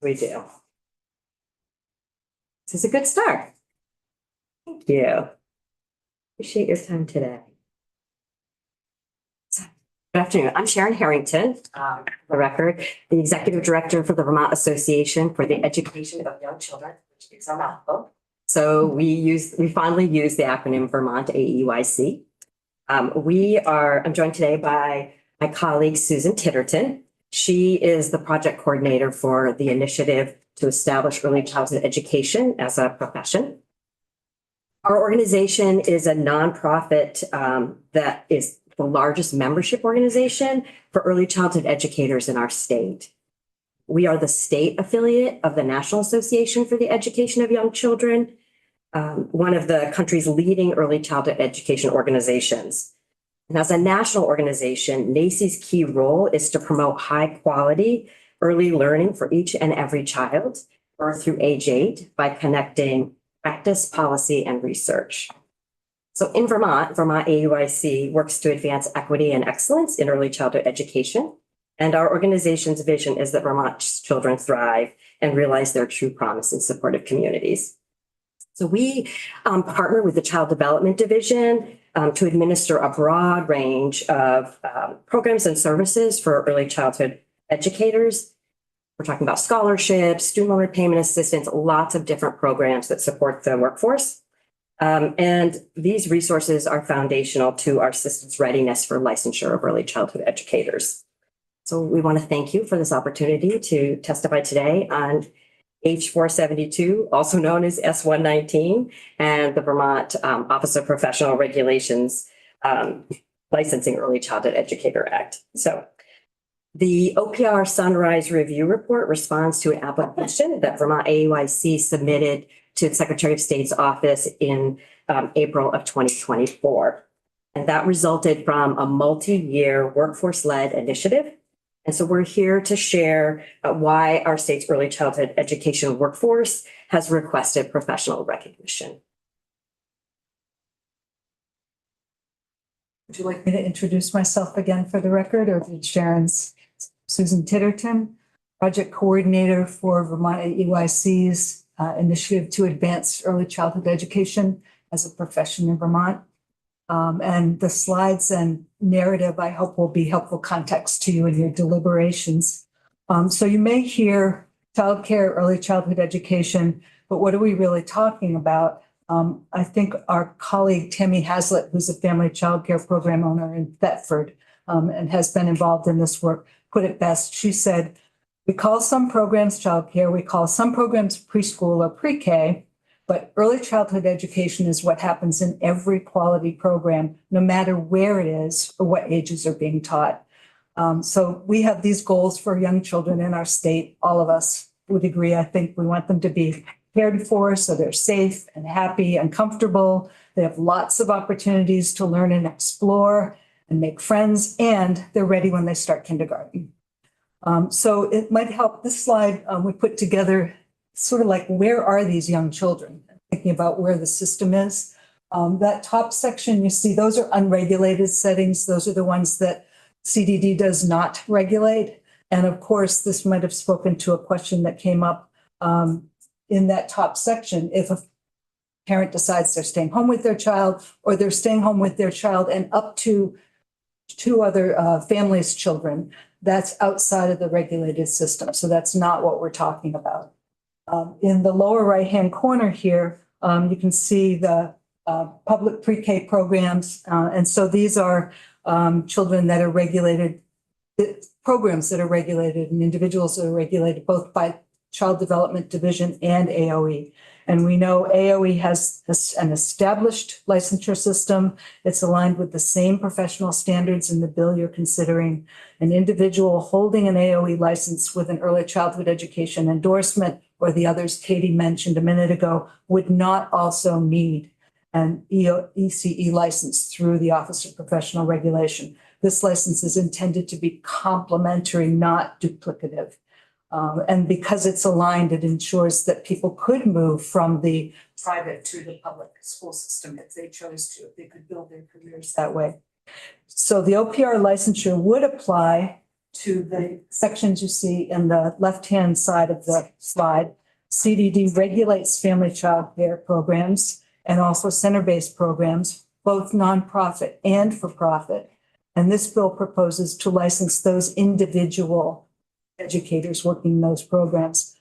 We do. This is a good start. Thank you. Appreciate your time today. Good afternoon. I'm Sharon Harrington, for the record, the Executive Director for the Vermont Association for the Education of Young Children, which is our mouthful. So we fondly use the acronym Vermont AEYC. I'm joined today by my colleague Susan Titterton. She is the project coordinator for the initiative to establish early childhood education as a profession. Our organization is a nonprofit that is the largest membership organization for early childhood educators in our state. We are the state affiliate of the National Association for the Education of Young Children, one of the country's leading early childhood education organizations. And as a national organization, NACY's key role is to promote high quality early learning for each and every child, birth through age 8, by connecting practice, policy, and research. So in Vermont AUIC works to advance equity and excellence in early childhood education. And our organization's vision is that Vermont's children thrive and realize their true promise in supportive communities. So we partner with the Child Development Division to administer a broad range of programs and services for early childhood educators. We're talking about scholarships, student loan repayment assistance, lots of different programs that support the workforce. And these resources are foundational to our system's readiness for licensure of early childhood educators. So we want to thank you for this opportunity to testify today on H472, also known as S119, and the Vermont Office of Professional Regulations Licensing Early Childhood Educator Act. So the OPR Sunrise Review Report responds to an application that Vermont AUIC submitted to the Secretary of State's office in April of 2024. And that resulted from a multi-year workforce-led initiative. And so we're here to share why our state's early childhood education workforce has requested professional recognition. Would you like me to introduce myself again for the record, or did Sharon's? Susan Titterton, project coordinator for Vermont AEYC's initiative to advance early childhood education as a profession in Vermont. And the slides and narrative, I hope, will be helpful context to you in your deliberations. So you may hear childcare, early childhood education, but what are we really talking about? I think our colleague Tammy Haslett, who's a family childcare program owner in Thetford and has been involved in this work, put it best. She said, we call some programs childcare, we call some programs preschool or pre-K, but early childhood education is what happens in every quality program, no matter where it is or what ages are being taught. So we have these goals for young children in our state. All of us would agree. I think we want them to be cared for so they're safe and happy and comfortable. They have lots of opportunities to learn and explore and make friends, and they're ready when they start kindergarten. So it might help. This slide we put together sort of like, where are these young children? Thinking about where the system is. That top section you see, those are unregulated settings. Those are the ones that CDD does not regulate. And of course, this might have spoken to a question that came up in that top section. If a parent decides they're staying home with their child, or they're staying home with their child and up to two other families' children, that's outside of the regulated system. So that's not what we're talking about. In the lower right-hand corner here, you can see the public pre-K programs. And so these are children that are regulated, programs that are regulated, and individuals that are regulated both by Child Development Division and AOE. And we know AOE has an established licensure system. It's aligned with the same professional standards in the bill you're considering. An individual holding an AOE license with an early childhood education endorsement, or the others Katie mentioned a minute ago, would not also need an ECE license through the Office of Professional Regulation. This license is intended to be complementary, not duplicative. And because it's aligned, it ensures that people could move from the private to the public school system if they chose to, if they could build their careers that way. So the OPR licensure would apply to the sections you see in the left-hand side of the slide. CDD regulates family child care programs and also center-based programs, both nonprofit and for-profit. And this bill proposes to license those individual educators working in those programs.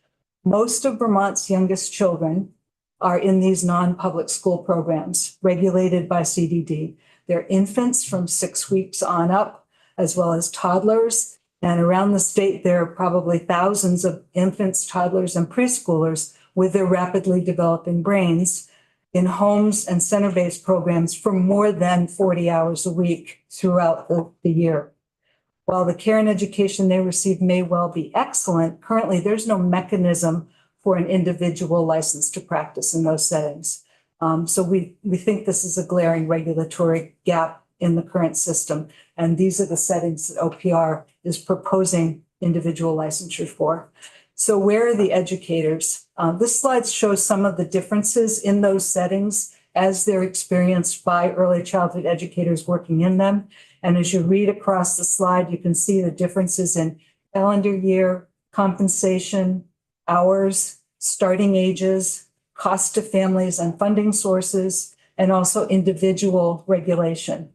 Most of Vermont's youngest children are in these non-public school programs regulated by CDD. They're infants from 6 weeks on up, as well as toddlers. And around the state, there are probably thousands of infants, toddlers, and preschoolers with their rapidly developing brains in homes and center-based programs for more than 40 hours a week throughout the year. While the care and education they receive may well be excellent, currently there's no mechanism for an individual license to practice in those settings. So we think this is a glaring regulatory gap in the current system. And these are the settings that OPR is proposing individual licensure for. So where are the educators? This slide shows some of the differences in those settings as they're experienced by early childhood educators working in them. And as you read across the slide, you can see the differences in calendar year, compensation, hours, starting ages, cost to families and funding sources, and also individual regulation.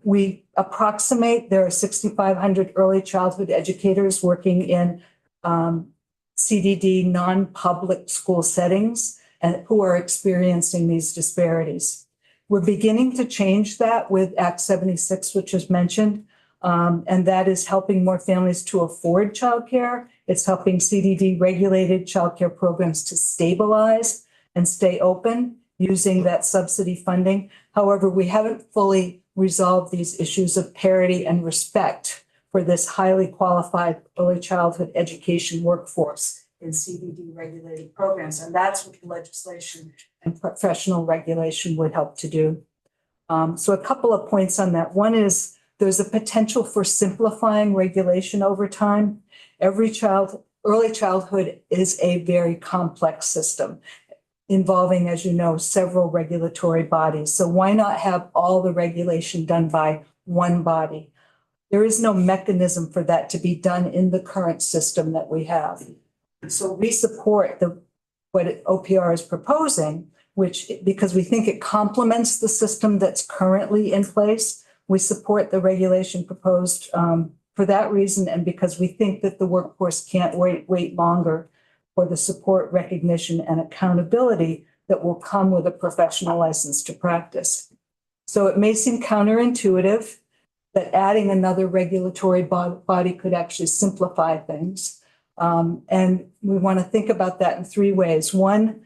We approximate there are 6,500 early childhood educators working in CDD non-public school settings and who are experiencing these disparities. We're beginning to change that with Act 76, which is mentioned, and that is helping more families to afford childcare. It's helping CDD regulated childcare programs to stabilize and stay open using that subsidy funding. However, we haven't fully resolved these issues of parity and respect for this highly qualified early childhood education workforce in CDD regulated programs. And that's what the legislation and professional regulation would help to do. So a couple of points on that. One is there's a potential for simplifying regulation over time. Early childhood is a very complex system involving, as you know, several regulatory bodies. So why not have all the regulation done by one body? There is no mechanism for that to be done in the current system that we have. So we support what OPR is proposing, which because we think it complements the system that's currently in place. We support the regulation proposed for that reason, and because we think that the workforce can't wait longer for the support, recognition, and accountability that will come with a professional license to practice. So it may seem counterintuitive that adding another regulatory body could actually simplify things. And we want to think about that in three ways. One,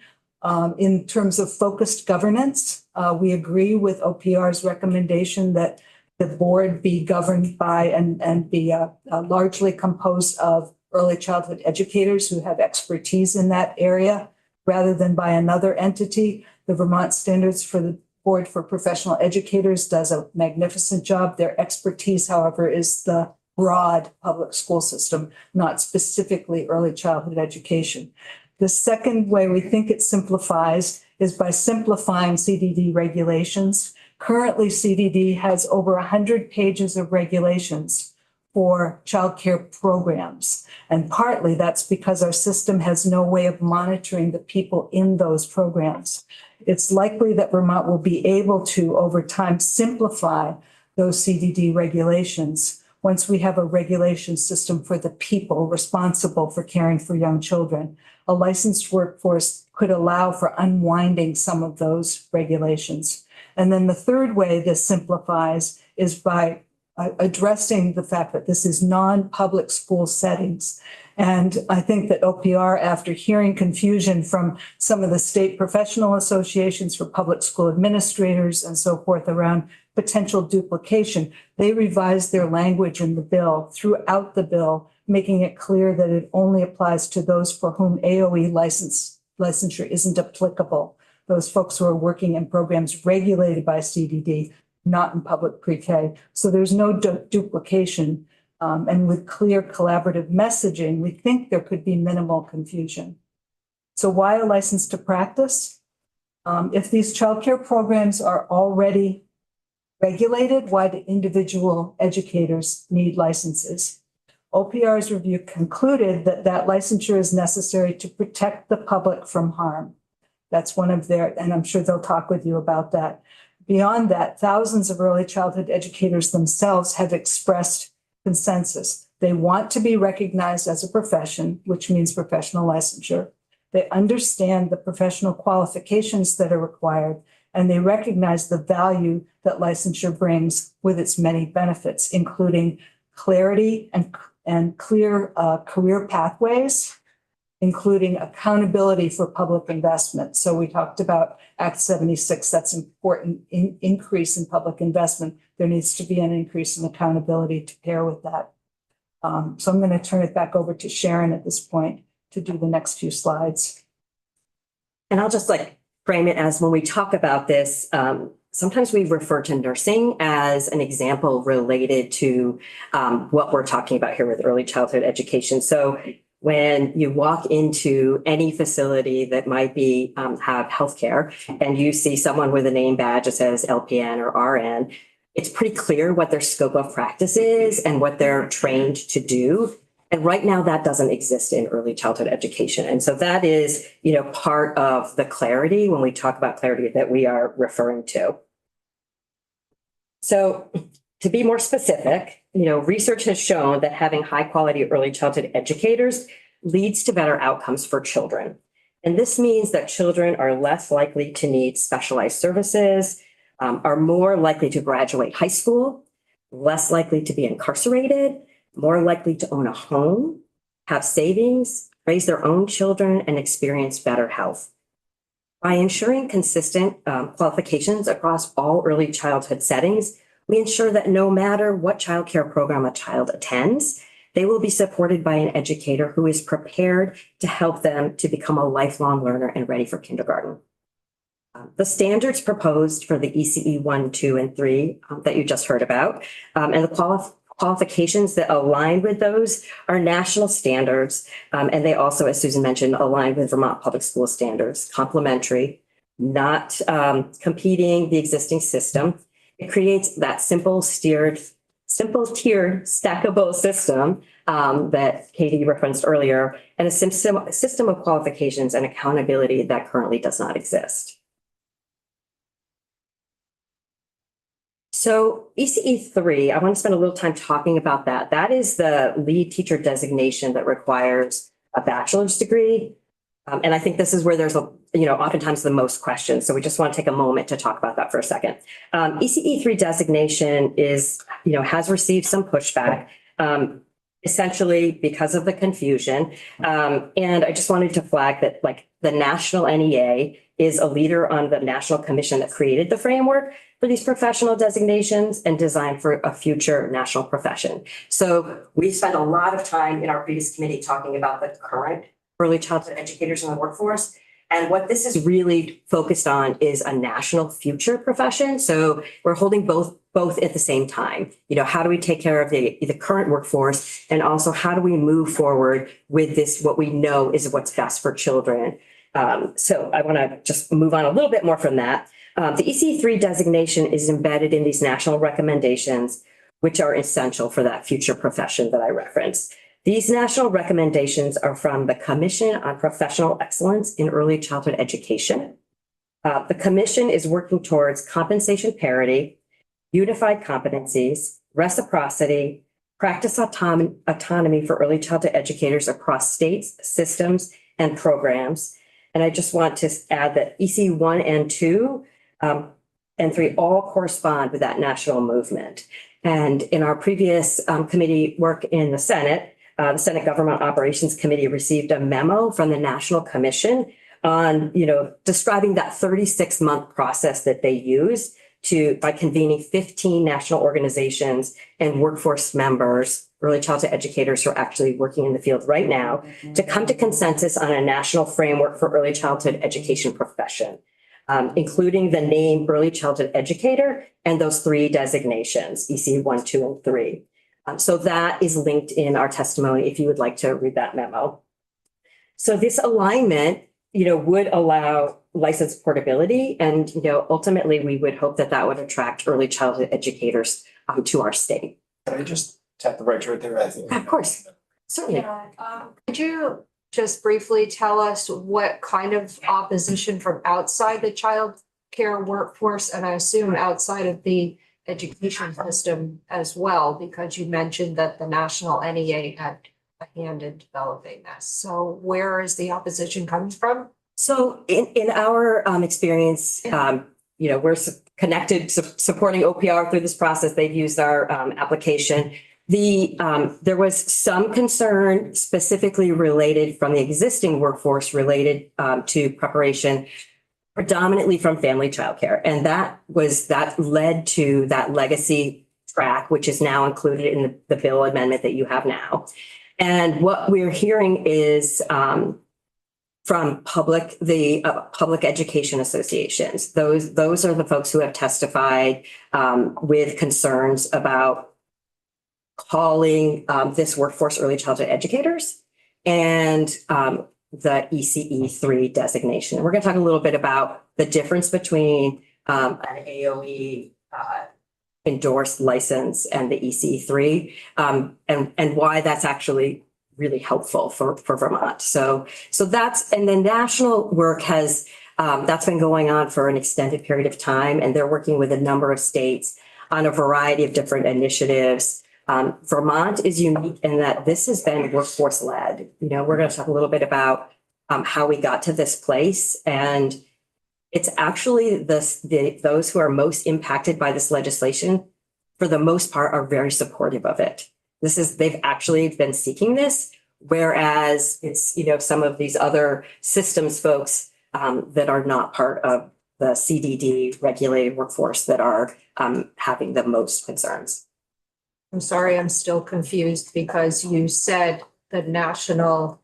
in terms of focused governance, we agree with OPR's recommendation that the board be governed by and be largely composed of early childhood educators who have expertise in that area rather than by another entity. The Vermont Standards for the Board for Professional Educators does a magnificent job. Their expertise, however, is the broad public school system, not specifically early childhood education. The second way we think it simplifies is by simplifying CDD regulations. Currently, CDD has over 100 pages of regulations for childcare programs. And partly that's because our system has no way of monitoring the people in those programs. It's likely that Vermont will be able to, over time, simplify those CDD regulations once we have a regulation system for the people responsible for caring for young children. A licensed workforce could allow for unwinding some of those regulations. And then the third way this simplifies is by addressing the fact that this is non-public school settings. And I think that OPR, after hearing confusion from some of the state professional associations for public school administrators and so forth around potential duplication, they revised their language in the bill, throughout the bill, making it clear that it only applies to those for whom AOE licensure isn't applicable. Those folks who are working in programs regulated by CDD, not in public pre-K. So there's no duplication. And with clear collaborative messaging, we think there could be minimal confusion. So why a license to practice? If these childcare programs are already regulated, why do individual educators need licenses? OPR's review concluded that licensure is necessary to protect the public from harm. That's one of their, and I'm sure they'll talk with you about that. Beyond that, thousands of early childhood educators themselves have expressed consensus. They want to be recognized as a profession, which means professional licensure. They understand the professional qualifications that are required, and they recognize the value that licensure brings with its many benefits, including clarity and clear career pathways, including accountability for public investment. So we talked about Act 76, that's important increase in public investment. There needs to be an increase in accountability to pair with that. So I'm going to turn it back over to Sharon at this point to do the next few slides. And I'll just frame it as when we talk about this, sometimes we refer to nursing as an example related to what we're talking about here with early childhood education. So when you walk into any facility that might be have healthcare and you see someone with a name badge that says LPN or RN, it's pretty clear what their scope of practice is and what they're trained to do. And right now that doesn't exist in early childhood education. And so that is, part of the clarity when we talk about clarity that we are referring to. So to be more specific, research has shown that having high quality early childhood educators leads to better outcomes for children. And this means that children are less likely to need specialized services, are more likely to graduate high school, less likely to be incarcerated, more likely to own a home, have savings, raise their own children, and experience better health. By ensuring consistent qualifications across all early childhood settings, we ensure that no matter what childcare program a child attends, they will be supported by an educator who is prepared to help them to become a lifelong learner and ready for kindergarten. The standards proposed for the ECE 1, 2, and 3 that you just heard about, and the qualifications that align with those are national standards. And they also, as Susan mentioned, align with Vermont Public School standards, complementary, not competing the existing system. It creates that simple tiered stackable system that Katie referenced earlier, and a system of qualifications and accountability that currently does not exist. So ECE 3, I want to spend a little time talking about that. That is the lead teacher designation that requires a bachelor's degree. And I think this is where there's oftentimes the most questions. So we just want to take a moment to talk about that for a second. ECE 3 designation has received some pushback, essentially because of the confusion. And I just wanted to flag that the National NEA is a leader on the National Commission that created the framework for these professional designations and designed for a future national profession. So we spent a lot of time in our previous committee talking about the current early childhood educators in the workforce. And what this is really focused on is a national future profession. So we're holding both at the same time. How do we take care of the current workforce? And also how do we move forward with this, what we know is what's best for children? So I want to just move on a little bit more from that. The ECE 3 designation is embedded in these national recommendations, which are essential for that future profession that I referenced. These national recommendations are from the Commission on Professional Excellence in Early Childhood Education. The Commission is working towards compensation parity, unified competencies, reciprocity, practice autonomy for early childhood educators across states, systems, and programs. And I just want to add that ECE 1 and 2 and 3 all correspond with that national movement. And in our previous committee work in the Senate Government Operations Committee received a memo from the National Commission on, describing that 36-month process that they use by convening 15 national organizations and workforce members, early childhood educators who are actually working in the field right now, to come to consensus on a national framework for early childhood education profession, including the name early childhood educator and those 3 designations, ECE 1, 2, and 3. So that is linked in our testimony if you would like to read that memo. So this alignment, would allow license portability, and, ultimately we would hope that that would attract early childhood educators to our state. Can I just tap the right to it there, I think. Of course, certainly. Could you just briefly tell us what kind of opposition from outside the child care workforce, and I assume outside of the education system as well, because you mentioned that the national NEA had a hand in developing this. So where is the opposition coming from? So in our experience, we're connected, supporting OPR through this process. They've used our application. There was some concern specifically related from the existing workforce related to preparation, predominantly from family childcare. And that led to that legacy track, which is now included in the bill amendment that you have now. And what we're hearing is from public education associations. Those are the folks who have testified with concerns about calling this workforce early childhood educators and the ECE3 designation. We're going to talk a little bit about the difference between an AOE endorsed license and the ECE3 and why that's actually really helpful for Vermont. So that's, and the national work has, that's been going on for an extended period of time, and they're working with a number of states on a variety of different initiatives. Vermont is unique in that this has been workforce led. We're going to talk a little bit about how we got to this place, and it's actually those who are most impacted by this legislation, for the most part, are very supportive of it. They've actually been seeking this, whereas it's, some of these other systems folks that are not part of the CDD regulated workforce that are having the most concerns. I'm sorry, I'm still confused because you said the national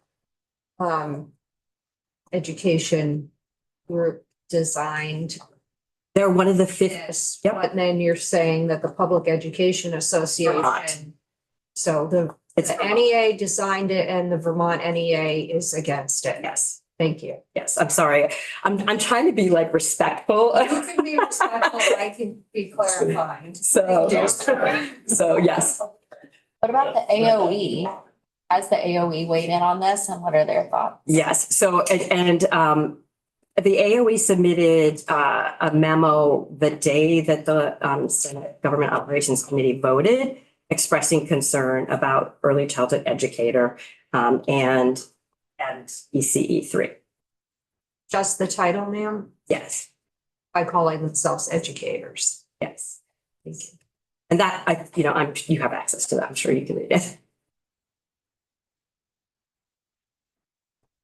education group designed They're one of the this, Yep. but then you're saying that the Public Education Vermont. Association. So the NEA designed it and the Vermont NEA is against it. Yes. Thank you. Yes, I'm sorry. I'm trying to be respectful. You can be respectful, I can be clarifying. So yes. What about the AOE? Has the AOE weighed in on this, and what are their thoughts? Yes. So, the AOE submitted a memo the day that the Senate Government Operations Committee voted, expressing concern about early childhood educator and ECE3. Just the title, ma'am, Yes. by calling themselves educators. Yes. Thank you. And that you have access to that. I'm sure you can read it.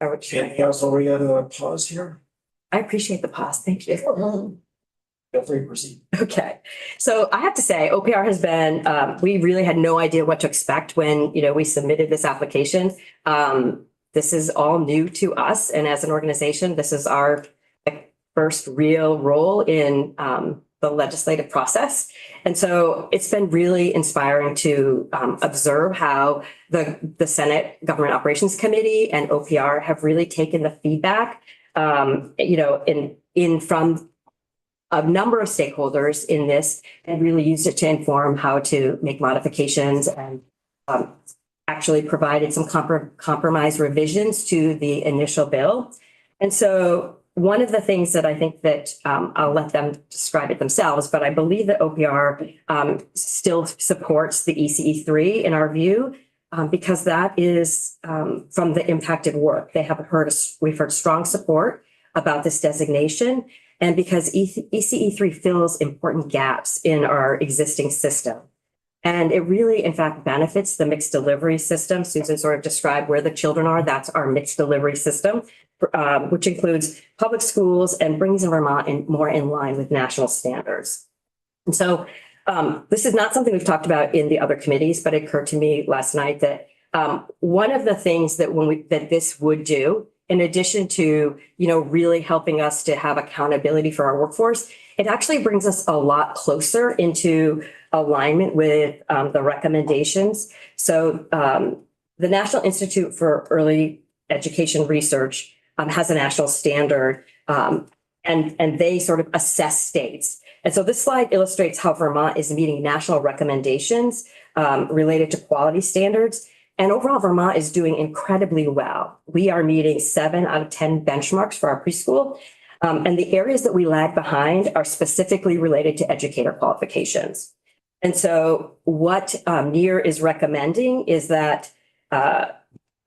Anything else? Are we gonna pause here? I appreciate the pause. Thank you. Feel free to proceed. Okay, so I have to say, OPR has been, we really had no idea what to expect when, we submitted this application. This is all new to us, and as an organization, this is our first real role in the legislative process. And so it's been really inspiring to observe how the Senate Government Operations Committee and OPR have really taken the feedback, in from a number of stakeholders in this, and really used it to inform how to make modifications, and actually provided some compromise revisions to the initial bill. And so one of the things that I think that I'll let them describe it themselves, but I believe that OPR still supports the ECE3 in our view, because that is from the impacted work. We've heard strong support about this designation, and because ECE3 fills important gaps in our existing system. And it really, in fact, benefits the mixed delivery system. Susan sort of described where the children are. That's our mixed delivery system, which includes public schools and brings Vermont more in line with national standards. And so this is not something we've talked about in the other committees, but it occurred to me last night that one of the things that that this would do, in addition to, really helping us to have accountability for our workforce, it actually brings us a lot closer into alignment with the recommendations. So the National Institute for Early Education Research has a national standard, and they sort of assess states. And so this slide illustrates how Vermont is meeting national recommendations related to quality standards. And overall, Vermont is doing incredibly well. We are meeting 7 out of 10 benchmarks for our preschool. And the areas that we lag behind are specifically related to educator qualifications. And so what NEAR is recommending is that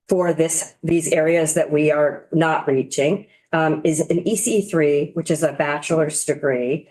for these areas that we are not reaching is an ECE3, which is a bachelor's degree.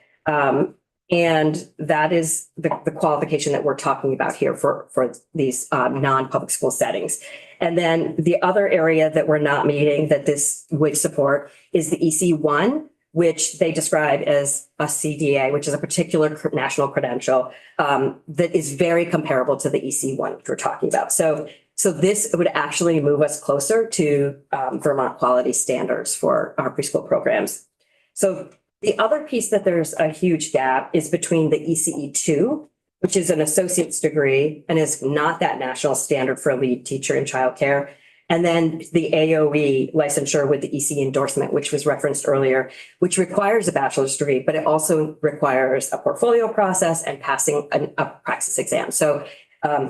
And that is the qualification that we're talking about here for these non-public school settings. And then the other area that we're not meeting that this would support is the EC1, which they describe as a CDA, which is a particular national credential that is very comparable to the EC1 which we're talking about. So this would actually move us closer to Vermont quality standards for our preschool programs. So the other piece that there's a huge gap is between the ECE2, which is an associate's degree and is not that national standard for a lead teacher in childcare, and then the AOE licensure with the EC endorsement, which was referenced earlier, which requires a bachelor's degree, but it also requires a portfolio process and passing a praxis exam. So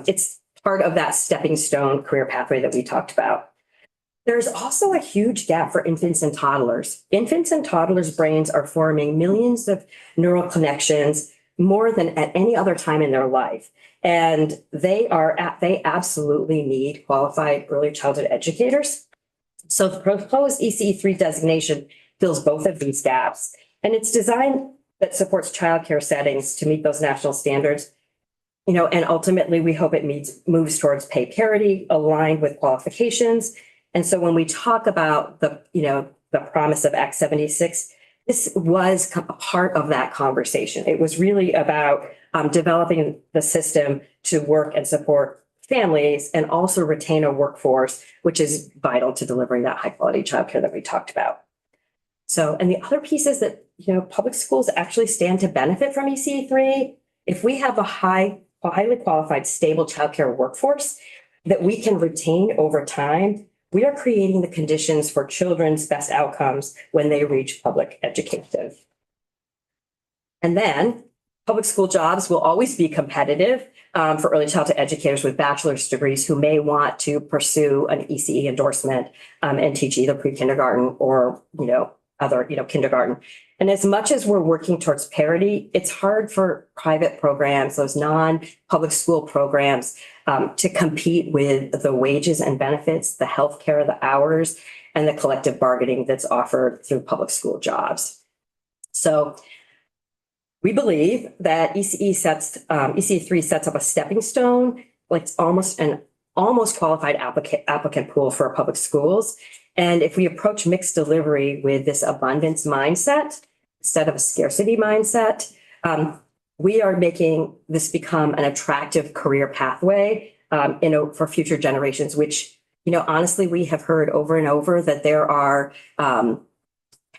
it's part of that stepping stone career pathway that we talked about. There's also a huge gap for infants and toddlers. Infants and toddlers' brains are forming millions of neural connections more than at any other time in their life. And they absolutely need qualified early childhood educators. So the proposed ECE3 designation fills both of these gaps. And it's designed that supports childcare settings to meet those national standards. And ultimately we hope it moves towards pay parity aligned with qualifications. And so when we talk about the promise of Act 76, this was a part of that conversation. It was really about developing the system to work and support families and also retain a workforce, which is vital to delivering that high quality childcare that we talked about. So, and the other piece is that, public schools actually stand to benefit from ECE3. If we have a highly qualified, stable childcare workforce that we can retain over time, we are creating the conditions for children's best outcomes when they reach public education. And then public school jobs will always be competitive for early childhood educators with bachelor's degrees who may want to pursue an ECE endorsement and teach either pre-kindergarten or, other, kindergarten. And as much as we're working towards parity, it's hard for private programs, those non-public school programs, to compete with the wages and benefits, the healthcare, the hours, and the collective bargaining that's offered through public school jobs. So we believe that ECE3 sets up a stepping stone, like almost qualified applicant pool for public schools. And if we approach mixed delivery with this abundance mindset instead of a scarcity mindset, we are making this become an attractive career pathway for future generations, which, honestly, we have heard over and over that there are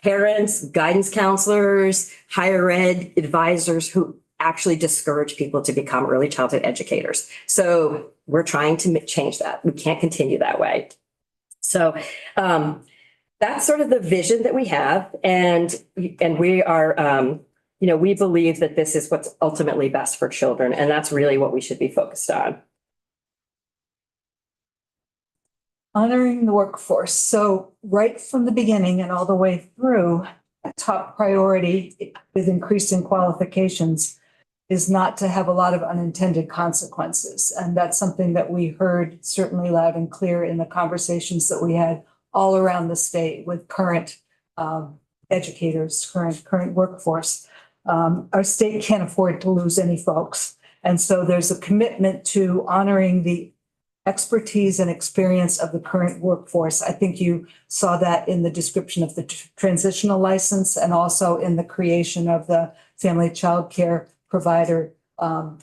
parents, guidance counselors, higher ed advisors who actually discourage people to become early childhood educators. So we're trying to change that. We can't continue that way. So that's sort of the vision that we have. And we are, we believe that this is what's ultimately best for children. And that's really what we should be focused on. Honoring the workforce. So right from the beginning and all the way through, a top priority with increasing qualifications is not to have a lot of unintended consequences. And that's something that we heard certainly loud and clear in the conversations that we had all around the state with current educators, current workforce. Our state can't afford to lose any folks. And so there's a commitment to honoring the expertise and experience of the current workforce. I think you saw that in the description of the transitional license and also in the creation of the family child care provider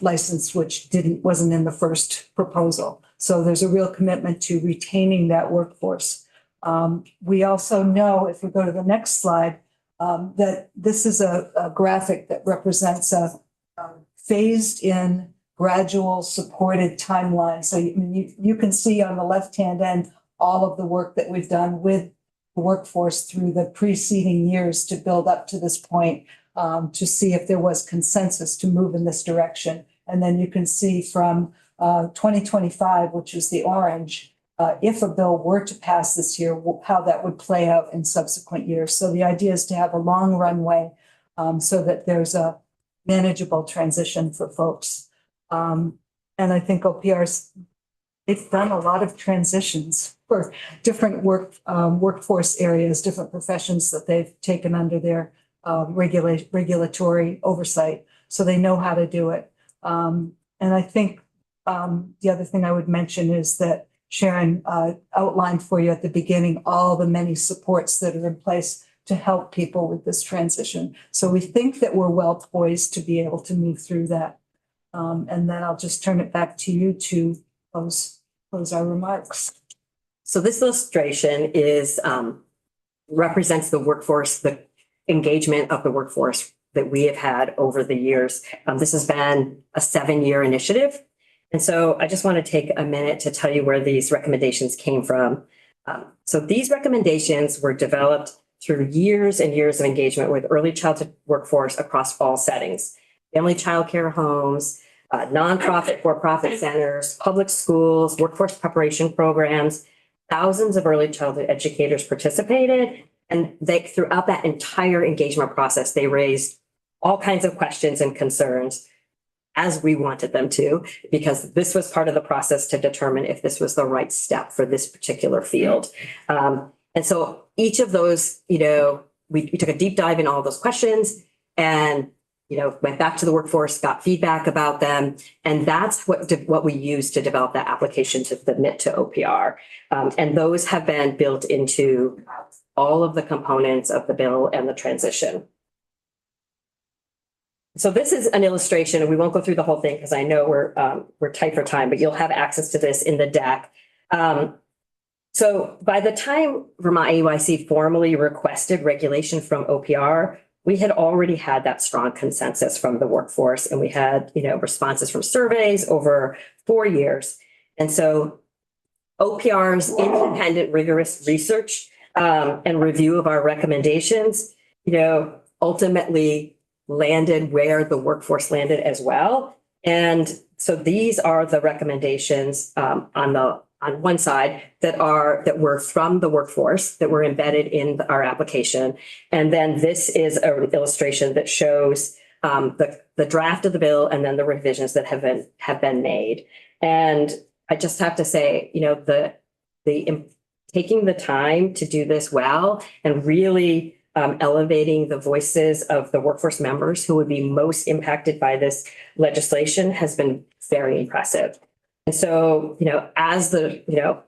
license, which wasn't in the first proposal. So there's a real commitment to retaining that workforce. We also know, if we go to the next slide, that this is a graphic that represents a phased in gradual supported timeline. So you can see on the left-hand end all of the work that we've done with the workforce through the preceding years to build up to this point, to see if there was consensus to move in this direction. And then you can see from 2025, which is the orange, if a bill were to pass this year, how that would play out in subsequent years. So the idea is to have a long runway so that there's a manageable transition for folks. And I think they've done a lot of transitions for different workforce areas, different professions that they've taken under their regulatory oversight. So they know how to do it. And I think the other thing I would mention is that Sharon outlined for you at the beginning all the many supports that are in place to help people with this transition. So we think that we're well poised to be able to move through that. And then I'll just turn it back to you to close our remarks. So this illustration is represents the workforce, the engagement of the workforce that we have had over the years. This has been a 7-year initiative. And so I just want to take a minute to tell you where these recommendations came from. So these recommendations were developed through years and years of engagement with early childhood workforce across all settings, family childcare homes, nonprofit, for-profit centers, public schools, workforce preparation programs. Thousands of early childhood educators participated, and throughout that entire engagement process, they raised all kinds of questions and concerns, as we wanted them to, because this was part of the process to determine if this was the right step for this particular field. And so each of those, we took a deep dive in all those questions and, went back to the workforce, got feedback about them. And that's what we used to develop that application to submit to OPR. And those have been built into all of the components of the bill and the transition. So this is an illustration, and we won't go through the whole thing because I know we're tight for time, but you'll have access to this in the deck. So by the time Vermont AUIC formally requested regulation from OPR, we had already had that strong consensus from the workforce, and we had, responses from surveys over 4 years. And so OPR's independent, rigorous research and review of our recommendations, ultimately landed where the workforce landed as well. And so these are the recommendations on one side that were from the workforce that were embedded in our application. And then this is an illustration that shows the draft of the bill and then the revisions that have been made. And I just have to say, taking the time to do this well and really elevating the voices of the workforce members who would be most impacted by this legislation has been very impressive. And so,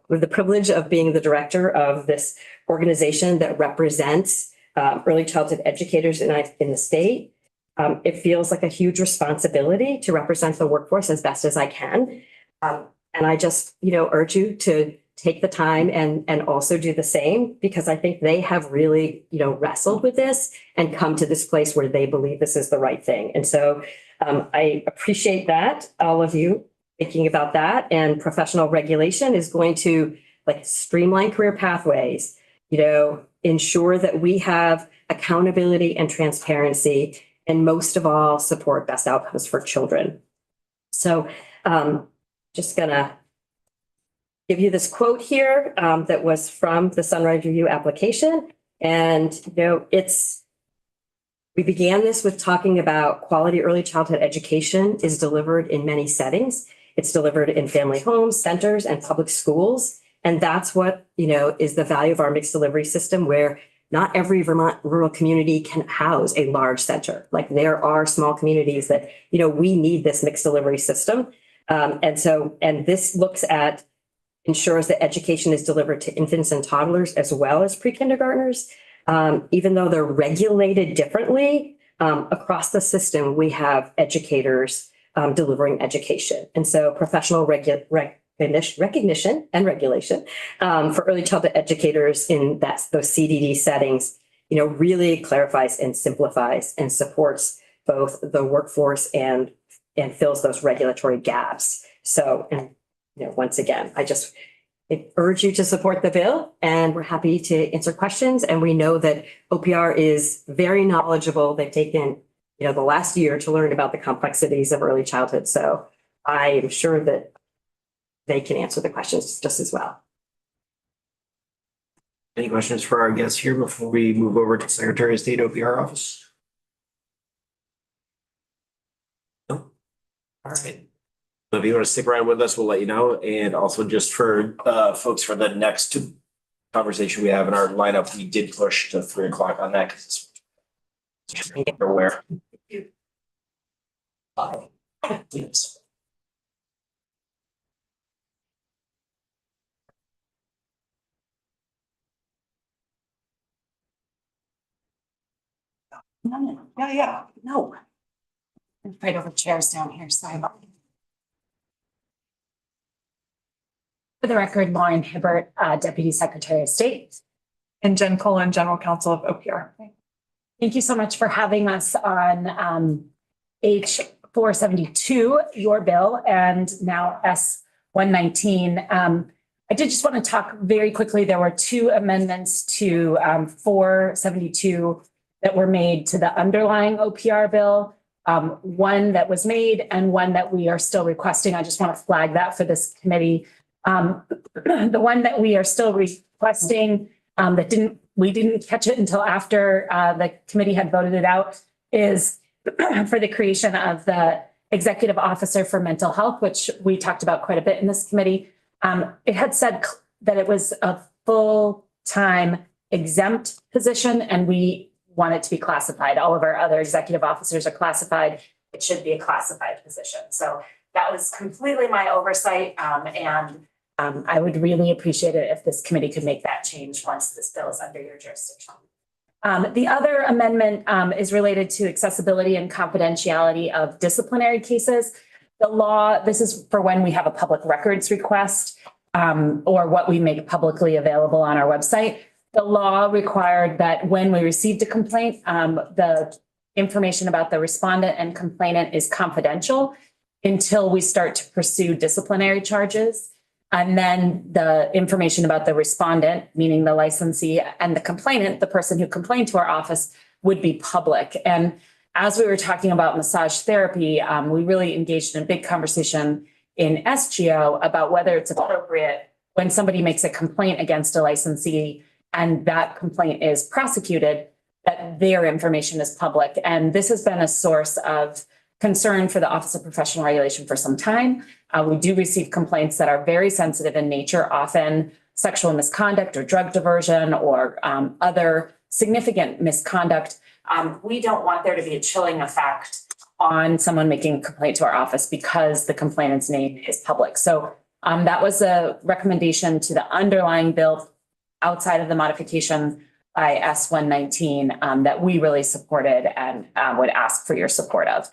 with the privilege of being the director of this organization that represents early childhood educators in the state, it feels like a huge responsibility to represent the workforce as best as I can. And I just, urge you to take the time and also do the same, because I think they have really, wrestled with this and come to this place where they believe this is the right thing. And so I appreciate that, all of you thinking about that. And professional regulation is going to streamline career pathways, ensure that we have accountability and transparency, and most of all, support best outcomes for children. So just gonna give you this quote here that was from the Sunrise Review application. And, we began this with talking about quality early childhood education is delivered in many settings. It's delivered in family homes, centers, and public schools. And that's what, is the value of our mixed delivery system, where not every Vermont rural community can house a large center. There are small communities that, we need this mixed delivery system. And this ensures that education is delivered to infants and toddlers as well as pre-kindergartners. Even though they're regulated differently across the system, we have educators delivering education. And so professional recognition and regulation for early childhood educators in those CDD settings, really clarifies and simplifies and supports both the workforce and fills those regulatory gaps. So, once again, I urge you to support the bill, and we're happy to answer questions. And we know that OPR is very knowledgeable. They've taken, the last year to learn about the complexities of early childhood. So I am sure that they can answer the questions just as well. Any questions for our guests here before we move over to Secretary of State OPR office? No? All right. So if you want to stick around with us, we'll let you know. And also just for folks for the next conversation we have in our lineup, we did push to 3 o'clock on that because it's aware. Bye. Please. No. Right over chairs down here, sorry about it. For the record, Lauren Hibbert, Deputy Secretary of State. And Jen Cullen, General Counsel of OPR. Thank you so much for having us on H 472, your bill, and now S 119. I did just want to talk very quickly. There were 2 amendments to 472 that were made to the underlying OPR bill. One that was made and one that we are still requesting. I just want to flag that for this committee. The one that we are still requesting we didn't catch it until after the committee had voted it out is for the creation of the Executive Officer for Mental Health, which we talked about quite a bit in this committee. It had said that it was a full-time exempt position and we want it to be classified. All of our other executive officers are classified. It should be a classified position. So that was completely my oversight. I would really appreciate it if this committee could make that change once this bill is under your jurisdiction. The other amendment is related to accessibility and confidentiality of disciplinary cases. The law, this is for when we have a public records request or what we make publicly available on our website. The law required that when we received a complaint, the information about the respondent and complainant is confidential until we start to pursue disciplinary charges. And then the information about the respondent, meaning the licensee, and the complainant, the person who complained to our office, would be public. And as we were talking about massage therapy, we really engaged in a big conversation in SGO about whether it's appropriate when somebody makes a complaint against a licensee and that complaint is prosecuted, that their information is public. And this has been a source of concern for the Office of Professional Regulation for some time. We do receive complaints that are very sensitive in nature, often sexual misconduct or drug diversion or other significant misconduct. We don't want there to be a chilling effect on someone making a complaint to our office because the complainant's name is public. So that was a recommendation to the underlying bill outside of the modification by S 119 that we really supported and would ask for your support of.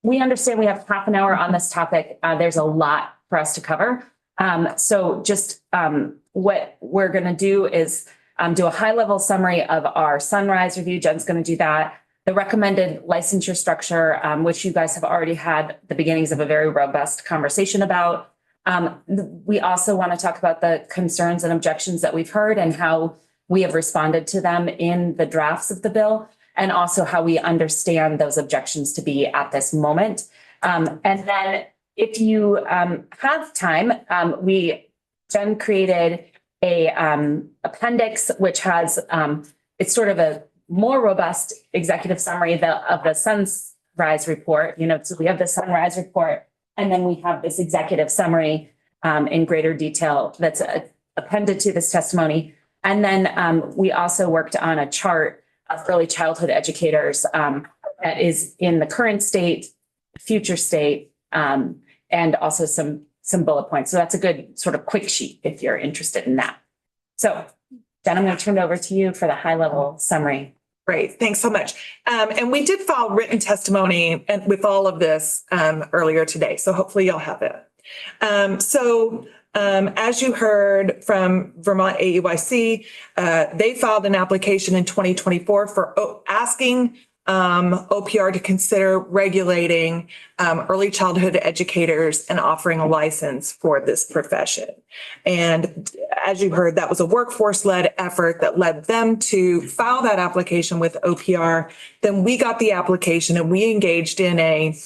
We understand we have half an hour on this topic. There's a lot for us to cover. So just what we're going to do is do a high-level summary of our Sunrise review. Jen's going to do that. The recommended licensure structure, which you guys have already had the beginnings of a very robust conversation about. We also want to talk about the concerns and objections that we've heard and how we have responded to them in the drafts of the bill, and also how we understand those objections to be at this moment. And then if you have time, Jen created a appendix, which has, it's sort of a more robust executive summary of the Sunrise report. So we have the Sunrise report, and then we have this executive summary in greater detail that's appended to this testimony. And then we also worked on a chart of early childhood educators that is in the current state, future state, and also some bullet points. So that's a good sort of quick sheet if you're interested in that. So Jen, I'm going to turn it over to you for the high level summary. Great, thanks so much. And we did file written testimony with all of this earlier today, so hopefully you'll have it. As you heard from Vermont AEYC, they filed an application in 2024 for asking OPR to consider regulating early childhood educators and offering a license for this profession. And as you heard, that was a workforce-led effort that led them to file that application with OPR. Then we got the application and we engaged in a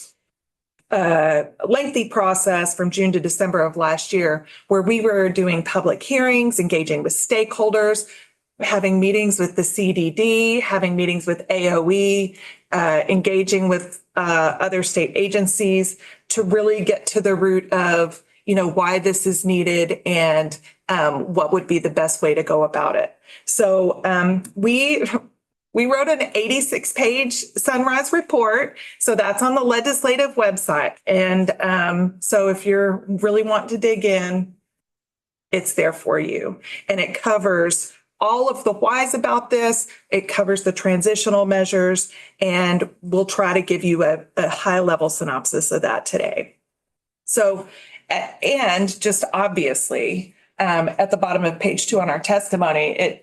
lengthy process from June to December of last year, where we were doing public hearings, engaging with stakeholders, having meetings with the CDD, having meetings with AOE, engaging with other state agencies to really get to the root of, why this is needed and what would be the best way to go about it. So we wrote an 86-page Sunrise report. So that's on the legislative website. And so if you're really wanting to dig in, it's there for you. And it covers all of the whys about this. It covers the transitional measures, and we'll try to give you a high-level synopsis of that today. So, and just obviously, at the bottom of page 2 on our testimony,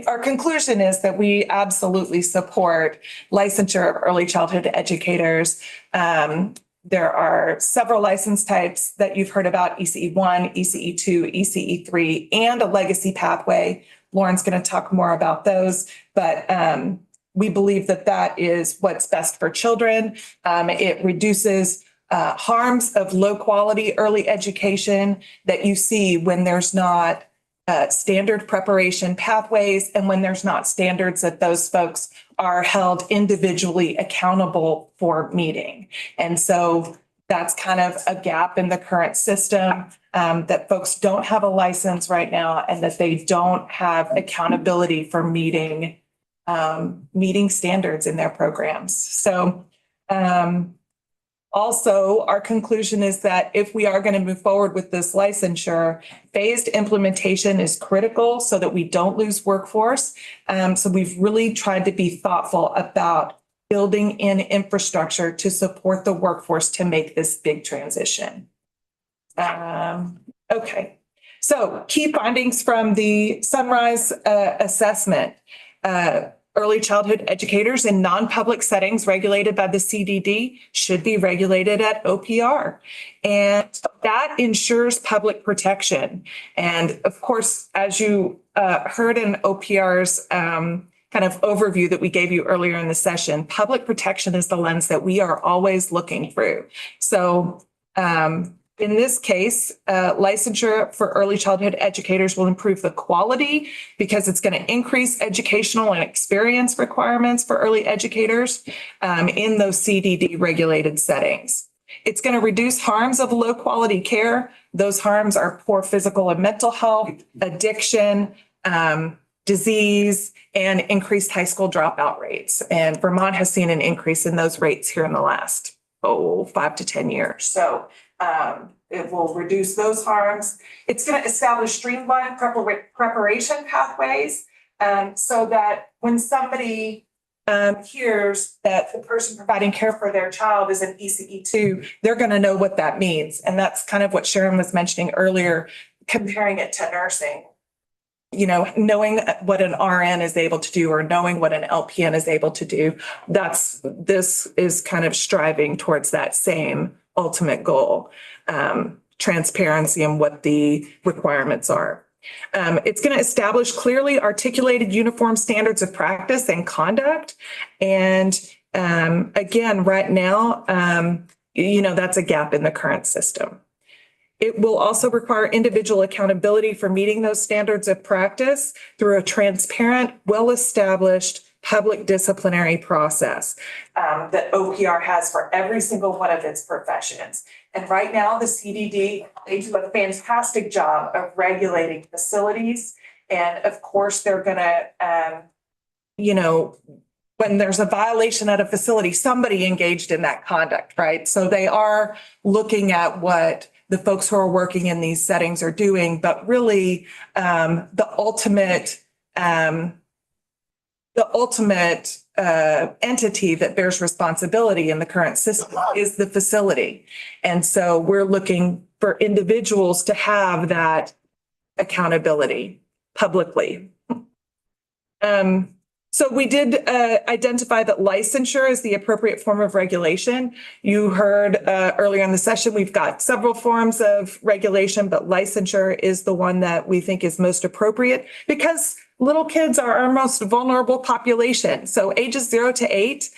our conclusion is that we absolutely support licensure of early childhood educators. There are several license types that you've heard about: ECE1, ECE2, ECE3, and a legacy pathway. Lauren's going to talk more about those, but we believe that that is what's best for children. It reduces harms of low quality early education that you see when there's not standard preparation pathways and when there's not standards that those folks are held individually accountable for meeting. And so that's kind of a gap in the current system, that folks don't have a license right now and that they don't have accountability for meeting standards in their programs. So also, our conclusion is that if we are going to move forward with this licensure, phased implementation is critical so that we don't lose workforce. So we've really tried to be thoughtful about building in infrastructure to support the workforce to make this big transition. Okay, so key findings from the Sunrise assessment. Early childhood educators in non-public settings regulated by the CDD should be regulated at OPR. And that ensures public protection. And of course, as you heard in OPR's kind of overview that we gave you earlier in the session, public protection is the lens that we are always looking through. So in this case, licensure for early childhood educators will improve the quality because it's going to increase educational and experience requirements for early educators in those CDD regulated settings. It's going to reduce harms of low quality care. Those harms are poor physical and mental health, addiction, disease, and increased high school dropout rates. And Vermont has seen an increase in those rates here in the last 5 to 10 years. So it will reduce those harms. It's going to establish streamlined preparation pathways so that when somebody hears that the person providing care for their child is an ECE2, they're going to know what that means. And that's kind of what Sharon was mentioning earlier, comparing it to nursing. Knowing what an RN is able to do or knowing what an LPN is able to do, this is kind of striving towards that same ultimate goal, transparency and what the requirements are. It's going to establish clearly articulated uniform standards of practice and conduct. And again, right now, that's a gap in the current system. It will also require individual accountability for meeting those standards of practice through a transparent, well-established public disciplinary process that OPR has for every single one of its professions. And right now, the CDD, they do a fantastic job of regulating facilities. And of course, they're going to, when there's a violation at a facility, somebody engaged in that conduct, right? So they are looking at what the folks who are working in these settings are doing, but really the ultimate entity that bears responsibility in the current system is the facility. And so we're looking for individuals to have that accountability publicly. So we did identify that licensure is the appropriate form of regulation. You heard earlier in the session, we've got several forms of regulation, but licensure is the one that we think is most appropriate because little kids are our most vulnerable population. So ages 0 to 8,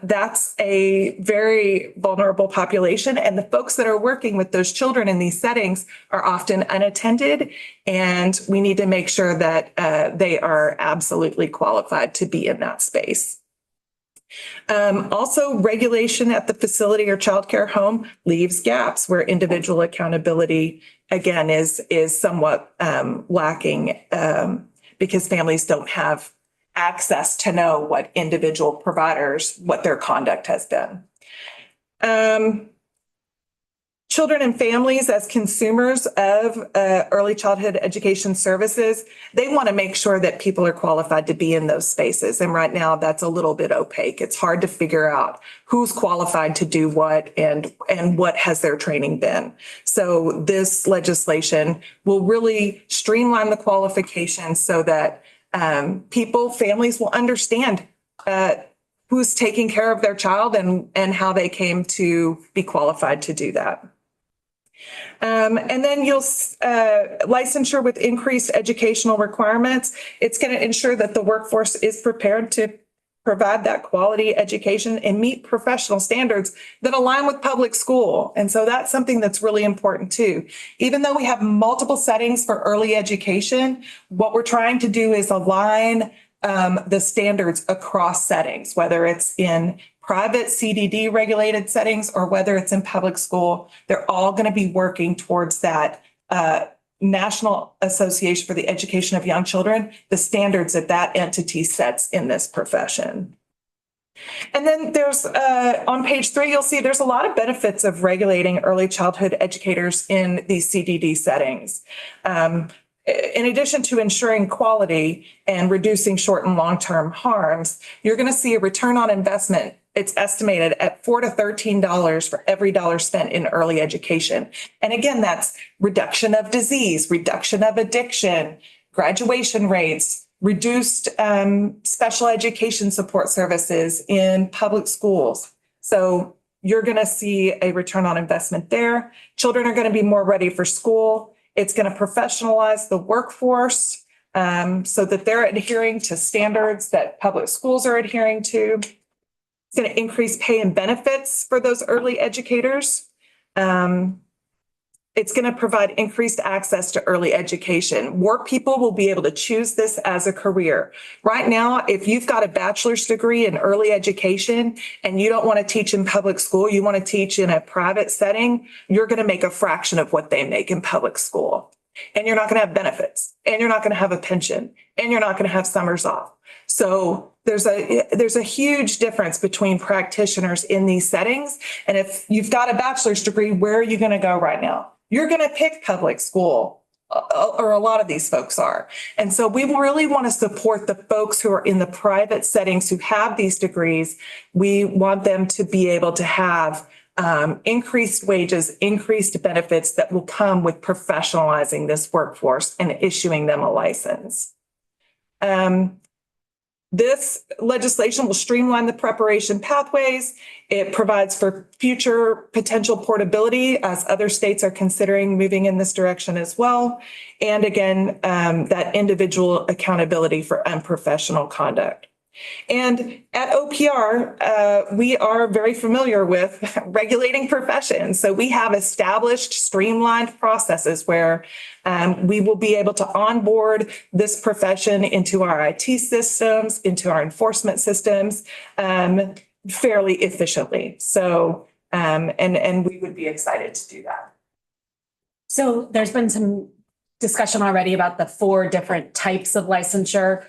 that's a very vulnerable population. And the folks that are working with those children in these settings are often unattended. And we need to make sure that they are absolutely qualified to be in that space. Also, regulation at the facility or childcare home leaves gaps where individual accountability, again, is somewhat lacking because families don't have access to know what individual providers, what their conduct has been. Children and families as consumers of early childhood education services, they want to make sure that people are qualified to be in those spaces. And right now that's a little bit opaque. It's hard to figure out who's qualified to do what and what has their training been. So this legislation will really streamline the qualifications so that families will understand who's taking care of their child and how they came to be qualified to do that. And then you'll licensure with increased educational requirements. It's going to ensure that the workforce is prepared to provide that quality education and meet professional standards that align with public school. And so that's something that's really important too. Even though we have multiple settings for early education, what we're trying to do is align the standards across settings, whether it's in private CDD regulated settings or whether it's in public school. They're all going to be working towards that National Association for the Education of Young Children, the standards that that entity sets in this profession. And then there's on page 3, you'll see there's a lot of benefits of regulating early childhood educators in these CDD settings. In addition to ensuring quality and reducing short and long-term harms, you're going to see a return on investment. It's estimated at $4 to $13 for every dollar spent in early education. And again, that's reduction of disease, reduction of addiction, graduation rates, reduced special education support services in public schools. So you're going to see a return on investment there. Children are going to be more ready for school. It's going to professionalize the workforce so that they're adhering to standards that public schools are adhering to. It's going to increase pay and benefits for those early educators. It's going to provide increased access to early education. More people will be able to choose this as a career. Right now, if you've got a bachelor's degree in early education and you don't want to teach in public school, you want to teach in a private setting, you're going to make a fraction of what they make in public school. And you're not going to have benefits, and you're not going to have a pension, and you're not going to have summers off. So there's a huge difference between practitioners in these settings. And if you've got a bachelor's degree, where are you going to go right now? You're going to pick public school, or a lot of these folks are. And so we really want to support the folks who are in the private settings who have these degrees. We want them to be able to have increased wages, increased benefits that will come with professionalizing this workforce and issuing them a license. This legislation will streamline the preparation pathways. It provides for future potential portability as other states are considering moving in this direction as well. And again, that individual accountability for unprofessional conduct. And at OPR, we are very familiar with regulating professions. So we have established streamlined processes where we will be able to onboard this profession into our IT systems, into our enforcement systems fairly efficiently. So, and we would be excited to do that. So there's been some discussion already about the 4 different types of licensure.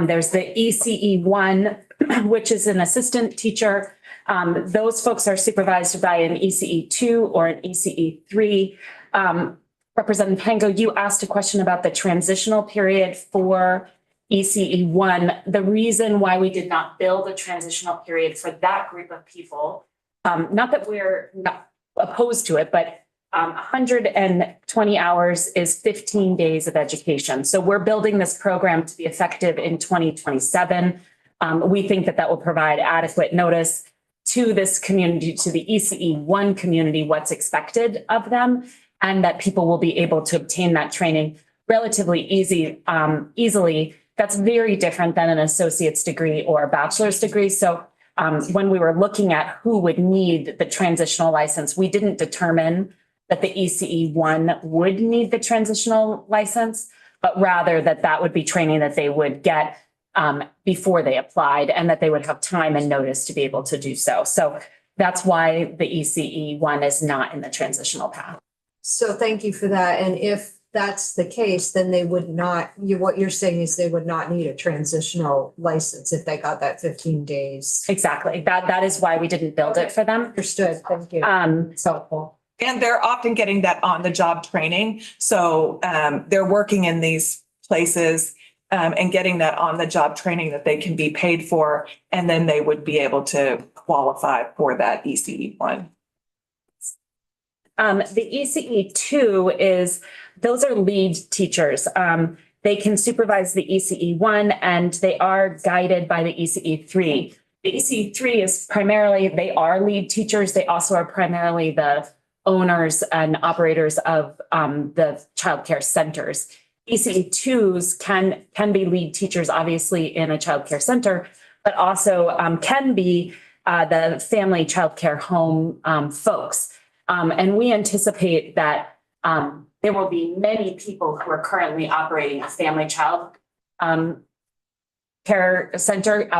There's the ECE1, which is an assistant teacher. Those folks are supervised by an ECE2 or an ECE3. Representative Hango, you asked a question about the transitional period for ECE1. The reason why we did not build a transitional period for that group of people, not that we're not opposed to it, but 120 hours is 15 days of education. So we're building this program to be effective in 2027. We think that that will provide adequate notice to this community, to the ECE1 community, what's expected of them, and that people will be able to obtain that training relatively easily That's very different than an associate's degree or a bachelor's degree. So when we were looking at who would need the transitional license, we didn't determine that the ECE one would need the transitional license, but rather that would be training that they would get before they applied and that they would have time and notice to be able to do so. So that's why the ECE one is not in the transitional path. So thank you for that. And if that's the case, then they would not, what you're saying is they would not need a transitional license if they got that 15 days. Exactly. That is why we didn't build it for them. Understood. Thank you. It's helpful. And they're often getting that on-the-job training. So they're working in these places and getting that on-the-job training that they can be paid for, and then they would be able to qualify for that ECE one. The ECE 2 is, those are lead teachers. They can supervise the ECE 1 and they are guided by the ECE 3. The ECE 3 is primarily, they are lead teachers. They also are primarily the owners and operators of the childcare centers. ECE 2s can be lead teachers, obviously, in a childcare center, but also can be the family childcare home folks. And we anticipate that there will be many people who are currently operating a family child care center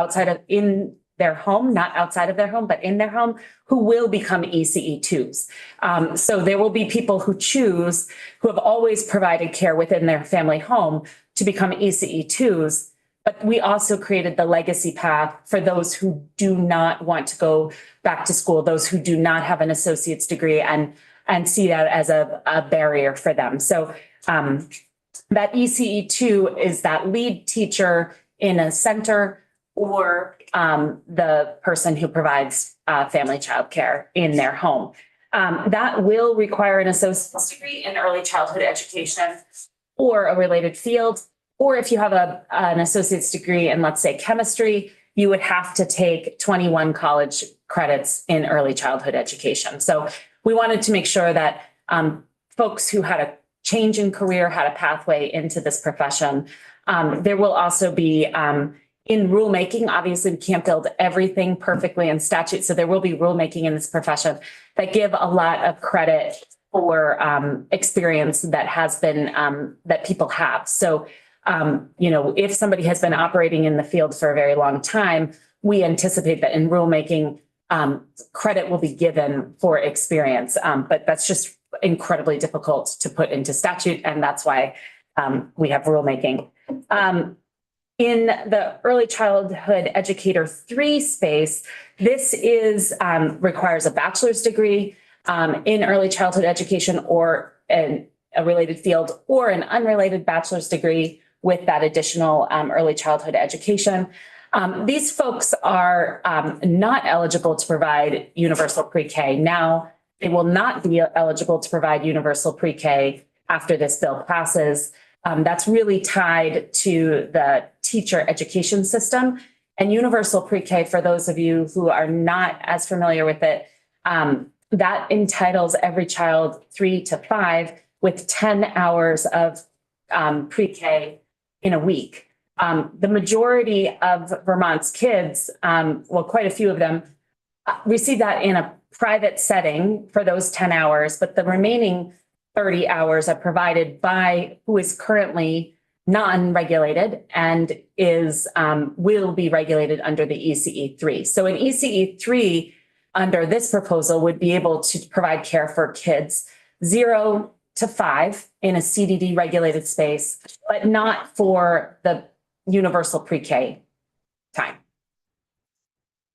in their home, not outside of their home, but in their home, who will become ECE 2s. So there will be people who have always provided care within their family home to become ECE 2s. But we also created the legacy path for those who do not want to go back to school, those who do not have an associate's degree and see that as a barrier for them. So that ECE 2 is that lead teacher in a center or the person who provides family childcare in their home. That will require an associate's degree in early childhood education or a related field. Or if you have an associate's degree in, let's say, chemistry, you would have to take 21 college credits in early childhood education. So we wanted to make sure that folks who had a change in career had a pathway into this profession. There will also be in rulemaking, obviously we can't build everything perfectly in statute. So there will be rulemaking in this profession that give a lot of credit for experience that has been that people have. So if somebody has been operating in the field for a very long time, we anticipate that in rulemaking, credit will be given for experience. But that's just incredibly difficult to put into statute. And that's why we have rulemaking. In the early childhood educator 3 space, this requires a bachelor's degree in early childhood education or a related field or an unrelated bachelor's degree with that additional early childhood education. These folks are not eligible to provide universal pre-K. Now, they will not be eligible to provide universal pre-K after this bill passes. That's really tied to the teacher education system. And universal pre-K, for those of you who are not as familiar with it, that entitles every child 3 to 5 with 10 hours of pre-K in a week. The majority of Vermont's kids, quite a few of them, receive that in a private setting for those 10 hours, but the remaining 30 hours are provided by who is currently non-regulated and will be regulated under the ECE 3. So an ECE 3 under this proposal would be able to provide care for kids 0 to 5 in a CDD regulated space, but not for the universal pre-K time.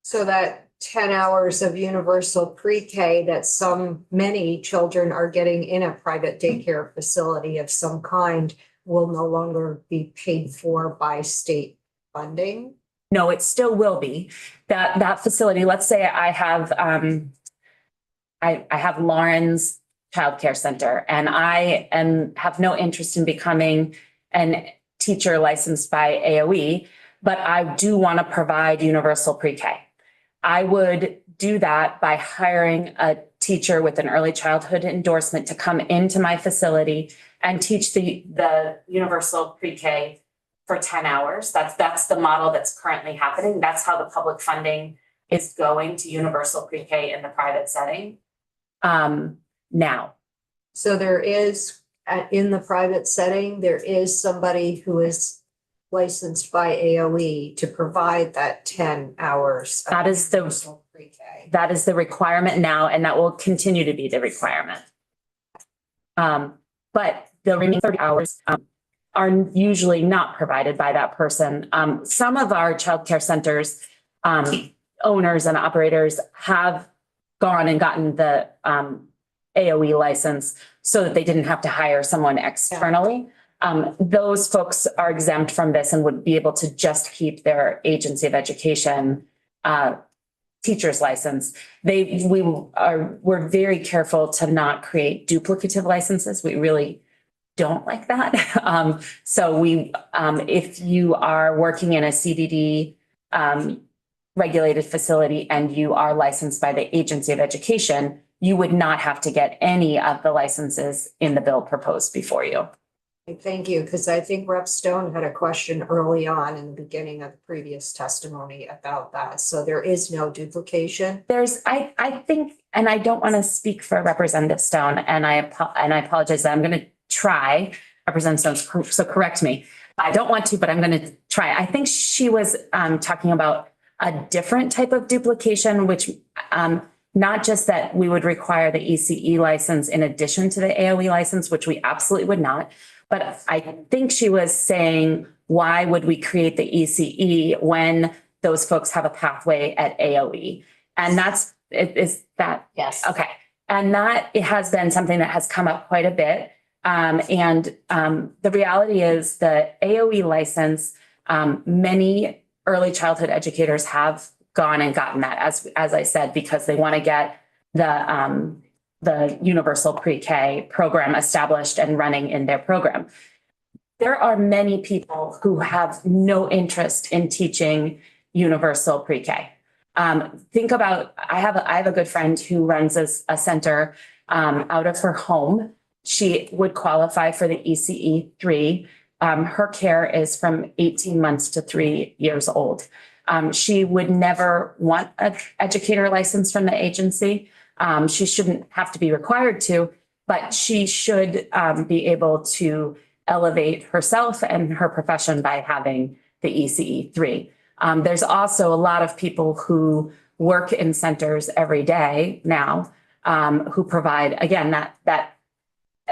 So that 10 hours of universal pre-K that many children are getting in a private daycare facility of some kind will no longer be paid for by state funding? No, it still will be. That facility, let's say I have Lauren's childcare center and I have no interest in becoming an teacher licensed by AOE, but I do want to provide universal pre-K. I would do that by hiring a teacher with an early childhood endorsement to come into my facility and teach the universal pre-K for 10 hours. That's the model that's currently happening. That's how the public funding is going to universal pre-K in the private setting. Now, So there is, in the private setting, there is somebody who is licensed by AOE to provide that 10 hours. of That is the- universal pre-K. that is the requirement now, and that will continue to be the requirement. But the remaining 30 hours are usually not provided by that person. Some of our childcare centers, owners and operators have gone and gotten the AOE license so that they didn't have to hire someone externally. Those folks are exempt from this and would be able to just keep their agency of education teacher's license. We're very careful to not create duplicative licenses. We really don't like that. So if you are working in a CDD regulated facility and you are licensed by the agency of education, you would not have to get any of the licenses in the bill proposed before you. Thank you, because I think Rep. Stone had a question early on in the beginning of the previous testimony about that. So there is no duplication. I think, and I don't want to speak for Representative Stone, and I apologize, I'm going to try, Representative Stone, so correct me. I don't want to, but I'm going to try. I think she was talking about a different type of duplication, which not just that we would require the ECE license in addition to the AOE license, which we absolutely would not. But I think she was saying, why would we create the ECE when those folks have a pathway at AOE? And is that? Yes. Okay. And that it has been something that has come up quite a bit. The reality is the AOE license, many early childhood educators have gone and gotten that, as I said, because they want to get the universal pre-K program established and running in their program. There are many people who have no interest in teaching universal pre-K. Think about, I have a good friend who runs a center out of her home. She would qualify for the ECE 3. Her care is from 18 months to 3 years old. She would never want an educator license from the agency. She shouldn't have to be required to, but she should be able to elevate herself and her profession by having the ECE 3. There's also a lot of people who work in centers every day now who provide, again, that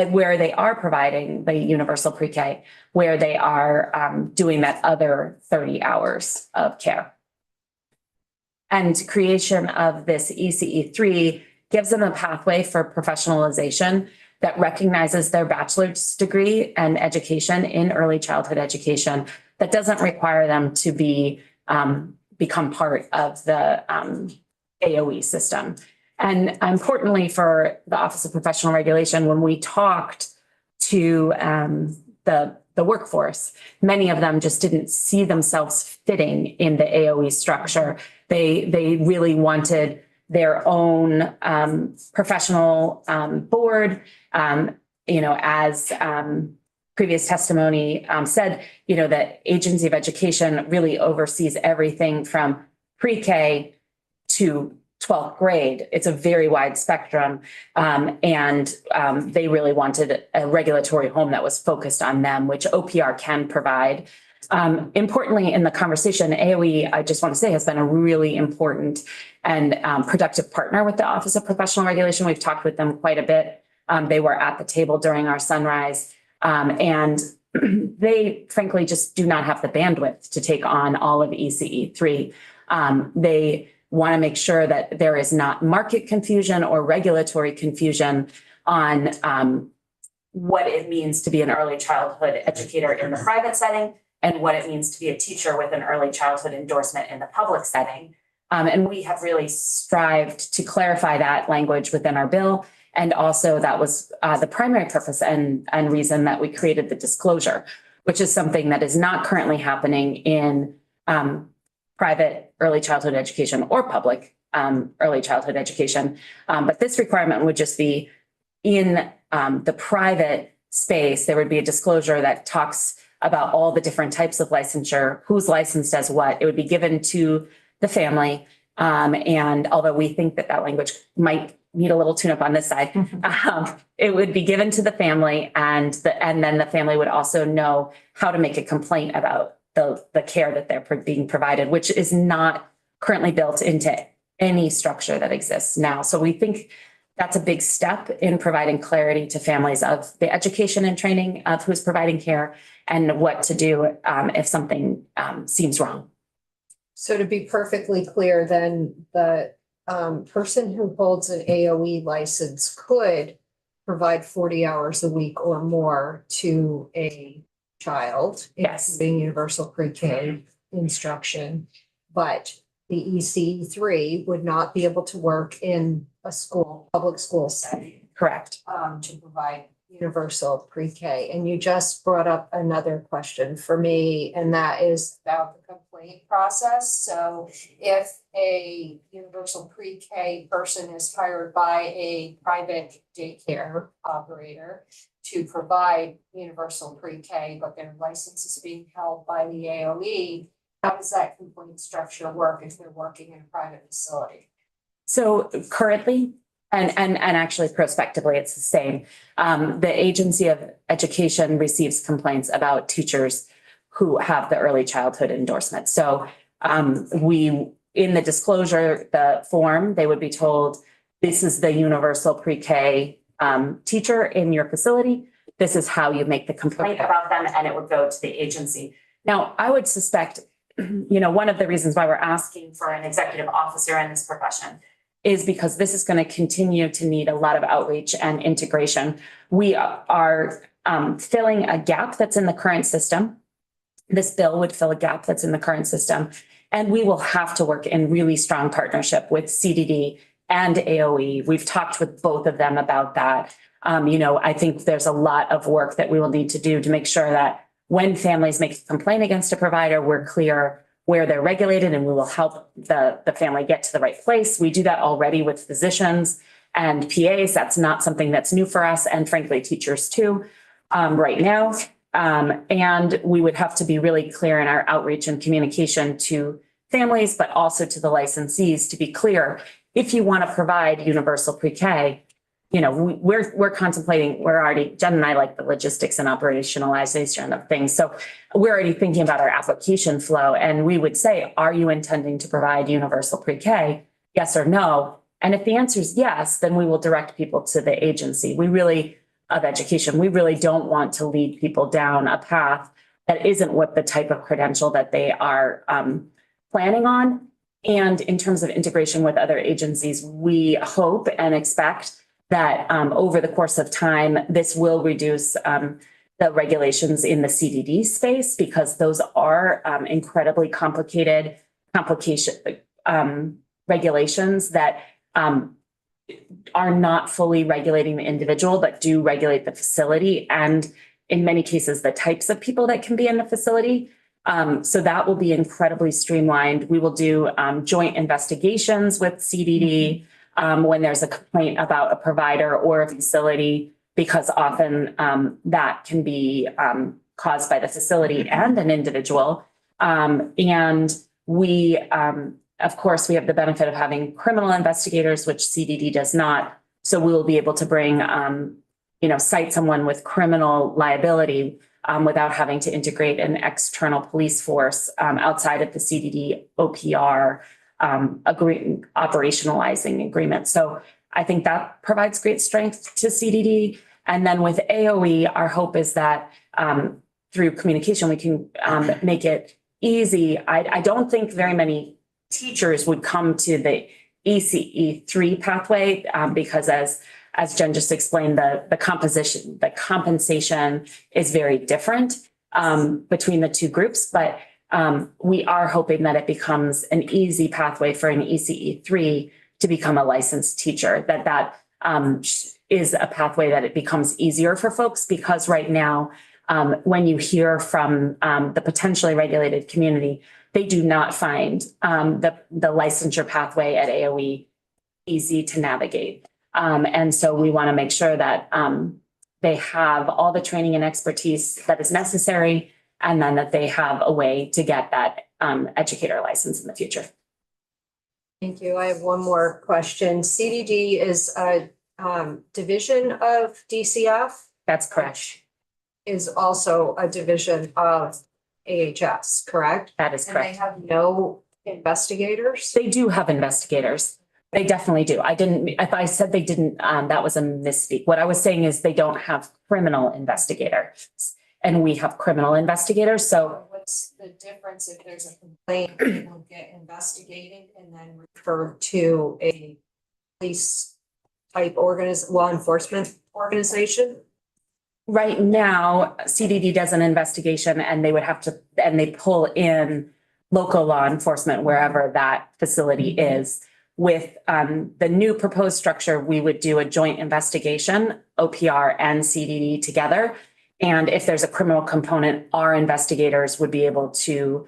where they are providing the universal pre-K, where they are doing that other 30 hours of care. And creation of this ECE 3 gives them a pathway for professionalization that recognizes their bachelor's degree and education in early childhood education that doesn't require them to become part of the AOE system. And importantly, for the Office of Professional Regulation, when we talked to the workforce, many of them just didn't see themselves fitting in the AOE structure. They really wanted their own professional board. As previous testimony said, the Agency of Education really oversees everything from pre-K to 12th grade. It's a very wide spectrum. They really wanted a regulatory home that was focused on them, which OPR can provide. Importantly, in the conversation, AOE, I just want to say, has been a really important and productive partner with the Office of Professional Regulation. We've talked with them quite a bit. They were at the table during our sunrise. And they frankly just do not have the bandwidth to take on all of ECE 3. They want to make sure that there is not market confusion or regulatory confusion on what it means to be an early childhood educator in the private setting and what it means to be a teacher with an early childhood endorsement in the public setting. And we have really strived to clarify that language within our bill. And also that was the primary purpose and reason that we created the disclosure, which is something that is not currently happening in private early childhood education or public early childhood education. But this requirement would just be in the private space. There would be a disclosure that talks about all the different types of licensure, who's licensed as what. It would be given to the family. And although we think that that language might need a little tune-up on this side, it would be given to the family, and then the family would also know how to make a complaint about the care that they're being provided, which is not currently built into any structure that exists now. So we think that's a big step in providing clarity to families of the education and training of who's providing care and what to do if something seems wrong. So to be perfectly clear, then the person who holds an AOE license could provide 40 hours a week or more to a child, Yes. including universal pre-K instruction, but the ECE3 would not be able to work in a school, public school setting, Correct. to provide universal pre-K. And you just brought up another question for me, and that is about the complaint process. So if a universal pre-K person is hired by a private daycare operator to provide universal pre-K, but their license is being held by the AOE, how does that complaint structure work if they're working in a private facility? So currently, and actually prospectively, it's the same. The Agency of Education receives complaints about teachers who have the early childhood endorsement. So in the disclosure, the form, they would be told, this is the universal pre-K teacher in your facility. This is how you make the complaint about them, and it would go to the agency. Now, I would suspect, one of the reasons why we're asking for an executive officer in this profession is because this is going to continue to need a lot of outreach and integration. We are filling a gap that's in the current system. This bill would fill a gap that's in the current system. And we will have to work in really strong partnership with CDD and AOE. We've talked with both of them about that. I think there's a lot of work that we will need to do to make sure that when families make a complaint against a provider, we're clear where they're regulated, and we will help the family get to the right place. We do that already with physicians and PAs. That's not something that's new for us, and frankly, teachers too, right now. And we would have to be really clear in our outreach and communication to families, but also to the licensees to be clear. If you want to provide universal pre-K, we're contemplating, Jen and I like the logistics and operationalization of things. So we're already thinking about our application flow, and we would say, are you intending to provide universal pre-K? Yes or no? And if the answer is yes, then we will direct people to the agency. We really don't want to lead people down a path that isn't what the type of credential that they are planning on. And in terms of integration with other agencies, we hope and expect that over the course of time, this will reduce the regulations in the CDD space, because those are incredibly complicated regulations that are not fully regulating the individual, but do regulate the facility, and in many cases, the types of people that can be in the facility. So that will be incredibly streamlined. We will do joint investigations with CDD when there's a complaint about a provider or a facility, because often that can be caused by the facility and an individual. And we, of course, we have the benefit of having criminal investigators, which CDD does not. So we will be able to bring, cite someone with criminal liability without having to integrate an external police force outside of the CDD OPR operationalizing agreement. So I think that provides great strength to CDD. And then with AOE, our hope is that through communication, we can make it easy. I don't think very many teachers would come to the ECE3 pathway because as Jen just explained, the compensation is very different between the two groups, but we are hoping that it becomes an easy pathway for an ECE3 to become a licensed teacher, that is a pathway that it becomes easier for folks, because right now, when you hear from the potentially regulated community, they do not find the licensure pathway at AOE easy to navigate. And so we want to make sure that they have all the training and expertise that is necessary, and then that they have a way to get that educator license in the future. Thank you. I have one more question. CDD is a division of DCF, That's correct. is also a division of AHS, correct? That is And they correct. have no investigators? They do have investigators. They definitely do. If I said they didn't, that was a misspeak. What I was saying is they don't have criminal investigators. And we have criminal investigators, so What's the difference if there's a complaint, it will get investigated and then referred to a police type law enforcement organization? right now, CDD does an investigation and they would have to, and they pull in local law enforcement wherever that facility is. With the new proposed structure, we would do a joint investigation, OPR and CDD together. And if there's a criminal component, our investigators would be able to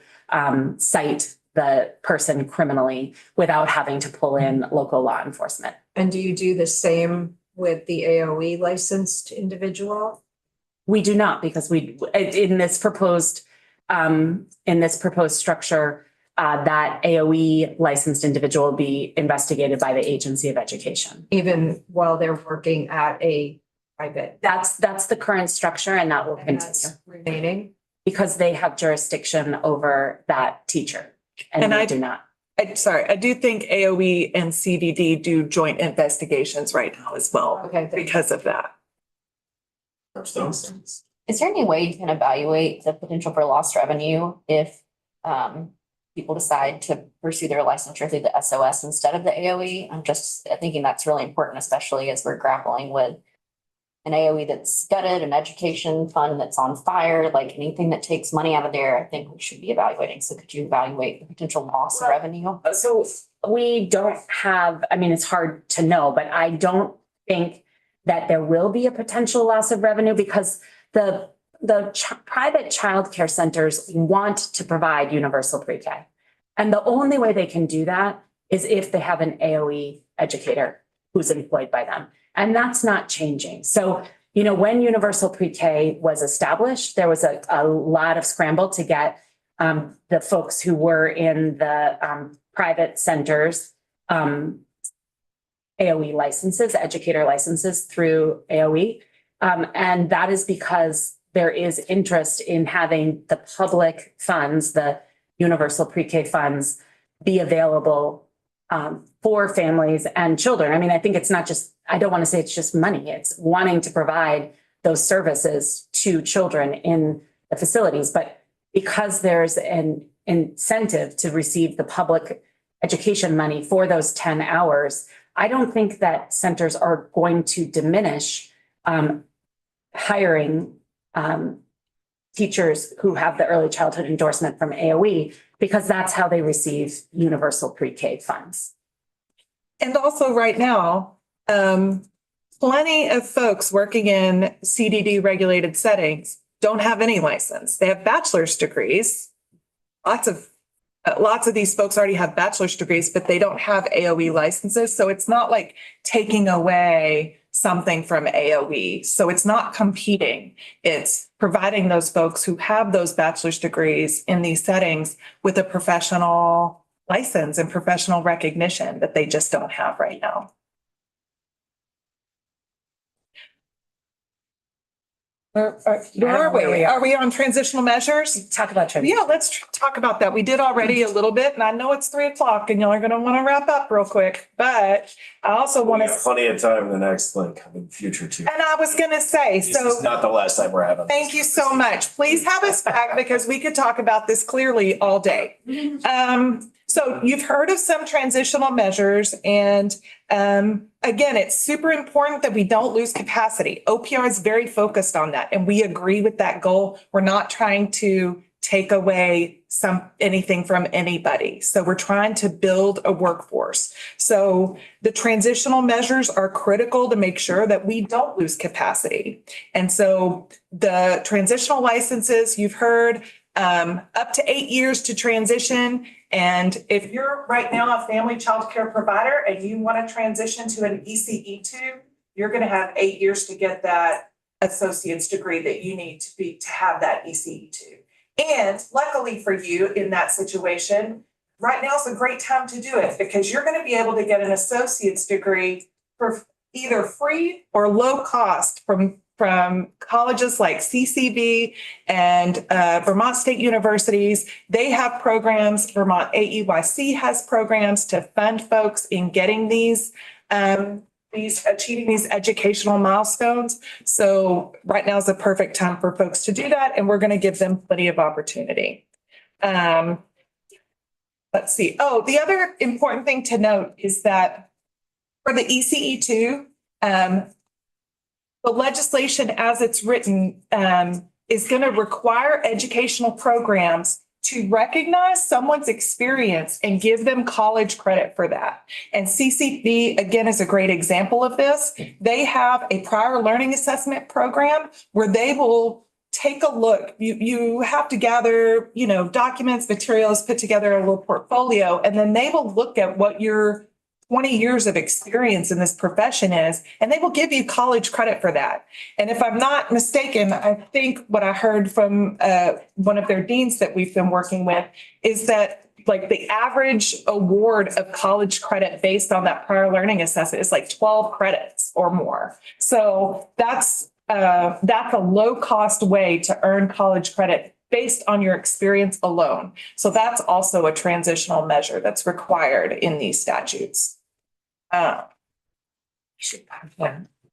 cite the person criminally without having to pull in local law enforcement. And do you do the same with the AOE licensed individual? We do not, because in this proposed structure, that AOE licensed individual will be investigated by the Agency of Education. Even while they're working at a private? That's the current structure, and that will And continue that's remaining? because they have jurisdiction over that teacher, and And we I- do not. I do think AOE and CDD do joint investigations right now as well Okay, because of that. Is there any way you can evaluate the potential for lost revenue if people decide to pursue their licensure through the SOS instead of the AOE? I'm just thinking that's really important, especially as we're grappling with an AOE that's gutted, an education fund that's on fire, like anything that takes money out of there, I think we should be evaluating. So could you evaluate the potential loss of revenue? So we don't have, I mean, it's hard to know, but I don't think that there will be a potential loss of revenue because the private childcare centers want to provide universal pre-K. And the only way they can do that is if they have an AOE educator who's employed by them. And that's not changing. So, when universal pre-K was established, there was a lot of scramble to get the folks who were in the private centers AOE licenses, educator licenses through AOE. And that is because there is interest in having the public funds, the universal pre-K funds, be available for families and children. I mean, I think it's not just, I don't want to say it's just money. It's wanting to provide those services to children in the facilities. But because there's an incentive to receive the public education money for those 10 hours, I don't think that centers are going to diminish hiring teachers who have the early childhood endorsement from AOE, because that's how they receive universal pre-K funds. And also right now, plenty of folks working in CDD regulated settings don't have any license. They have bachelor's degrees. Lots of these folks already have bachelor's degrees, but they don't have AOE licenses. So it's not like taking away something from AOE. So it's not competing. It's providing those folks who have those bachelor's degrees in these settings with a professional license and professional recognition that they just don't have right now. Where are we? Are we on transitional measures? Talk about transition. Yeah, let's talk about that. We did already a little bit, and I know it's 3:00 and y'all are gonna want to wrap up real quick, but I also want to, Plenty of time in the next, coming future too. and I was gonna say, This so is not the last time we're having. thank you so much. Please have us back because we could talk about this clearly all day. So you've heard of some transitional measures, and again, it's super important that we don't lose capacity. OPR is very focused on that, and we agree with that goal. We're not trying to take away anything from anybody. So we're trying to build a workforce. So the transitional measures are critical to make sure that we don't lose capacity. And so the transitional licenses, you've heard, up to 8 years to transition. And if you're right now a family child care provider and you want to transition to an ECE2, you're going to have 8 years to get that associate's degree that you need to have that ECE2. And luckily for you in that situation, right now is a great time to do it because you're going to be able to get an associate's degree for either free or low cost from colleges like CCV and Vermont State Universities. They have programs. Vermont AEYC has programs to fund folks in getting these achieving these educational milestones. So right now is the perfect time for folks to do that, and we're going to give them plenty of opportunity. Let's see. Oh, the other important thing to note is that for the ECE2, the legislation as it's written is going to require educational programs to recognize someone's experience and give them college credit for that. And CCV, again, is a great example of this. They have a prior learning assessment program where they will take a look. You have to gather, documents, materials, put together a little portfolio, and then they will look at what your 20 years of experience in this profession is, and they will give you college credit for that. And if I'm not mistaken, I think what I heard from one of their deans that we've been working with is that like the average award of college credit based on that prior learning assessment is like 12 credits or more. So that's a low cost way to earn college credit based on your experience alone. So that's also a transitional measure that's required in these statutes.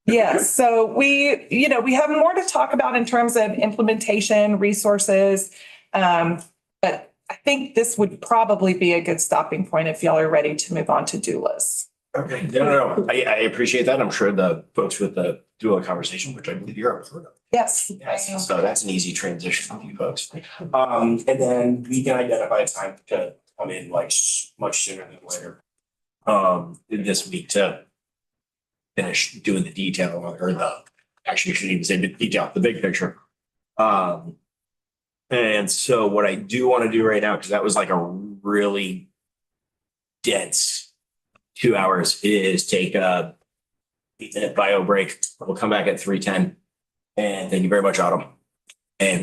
Yes, so we have more to talk about in terms of implementation, resources. But I think this would probably be a good stopping point if y'all are ready to move on to do lists. Okay, no. I appreciate that. I'm sure the folks with the dual conversation, which I believe you're a part of. Yes. Yes, so that's an easy transition for you folks. And then we can identify a time to come in like much sooner than later. This week to finish doing the detail or actually shouldn't even say the detail, the big picture. And so what I do want to do right now, because that was like a really dense 2 hours, is take a 8-minute bio break. We'll come back at 3:10. And thank you very much, Autumn. And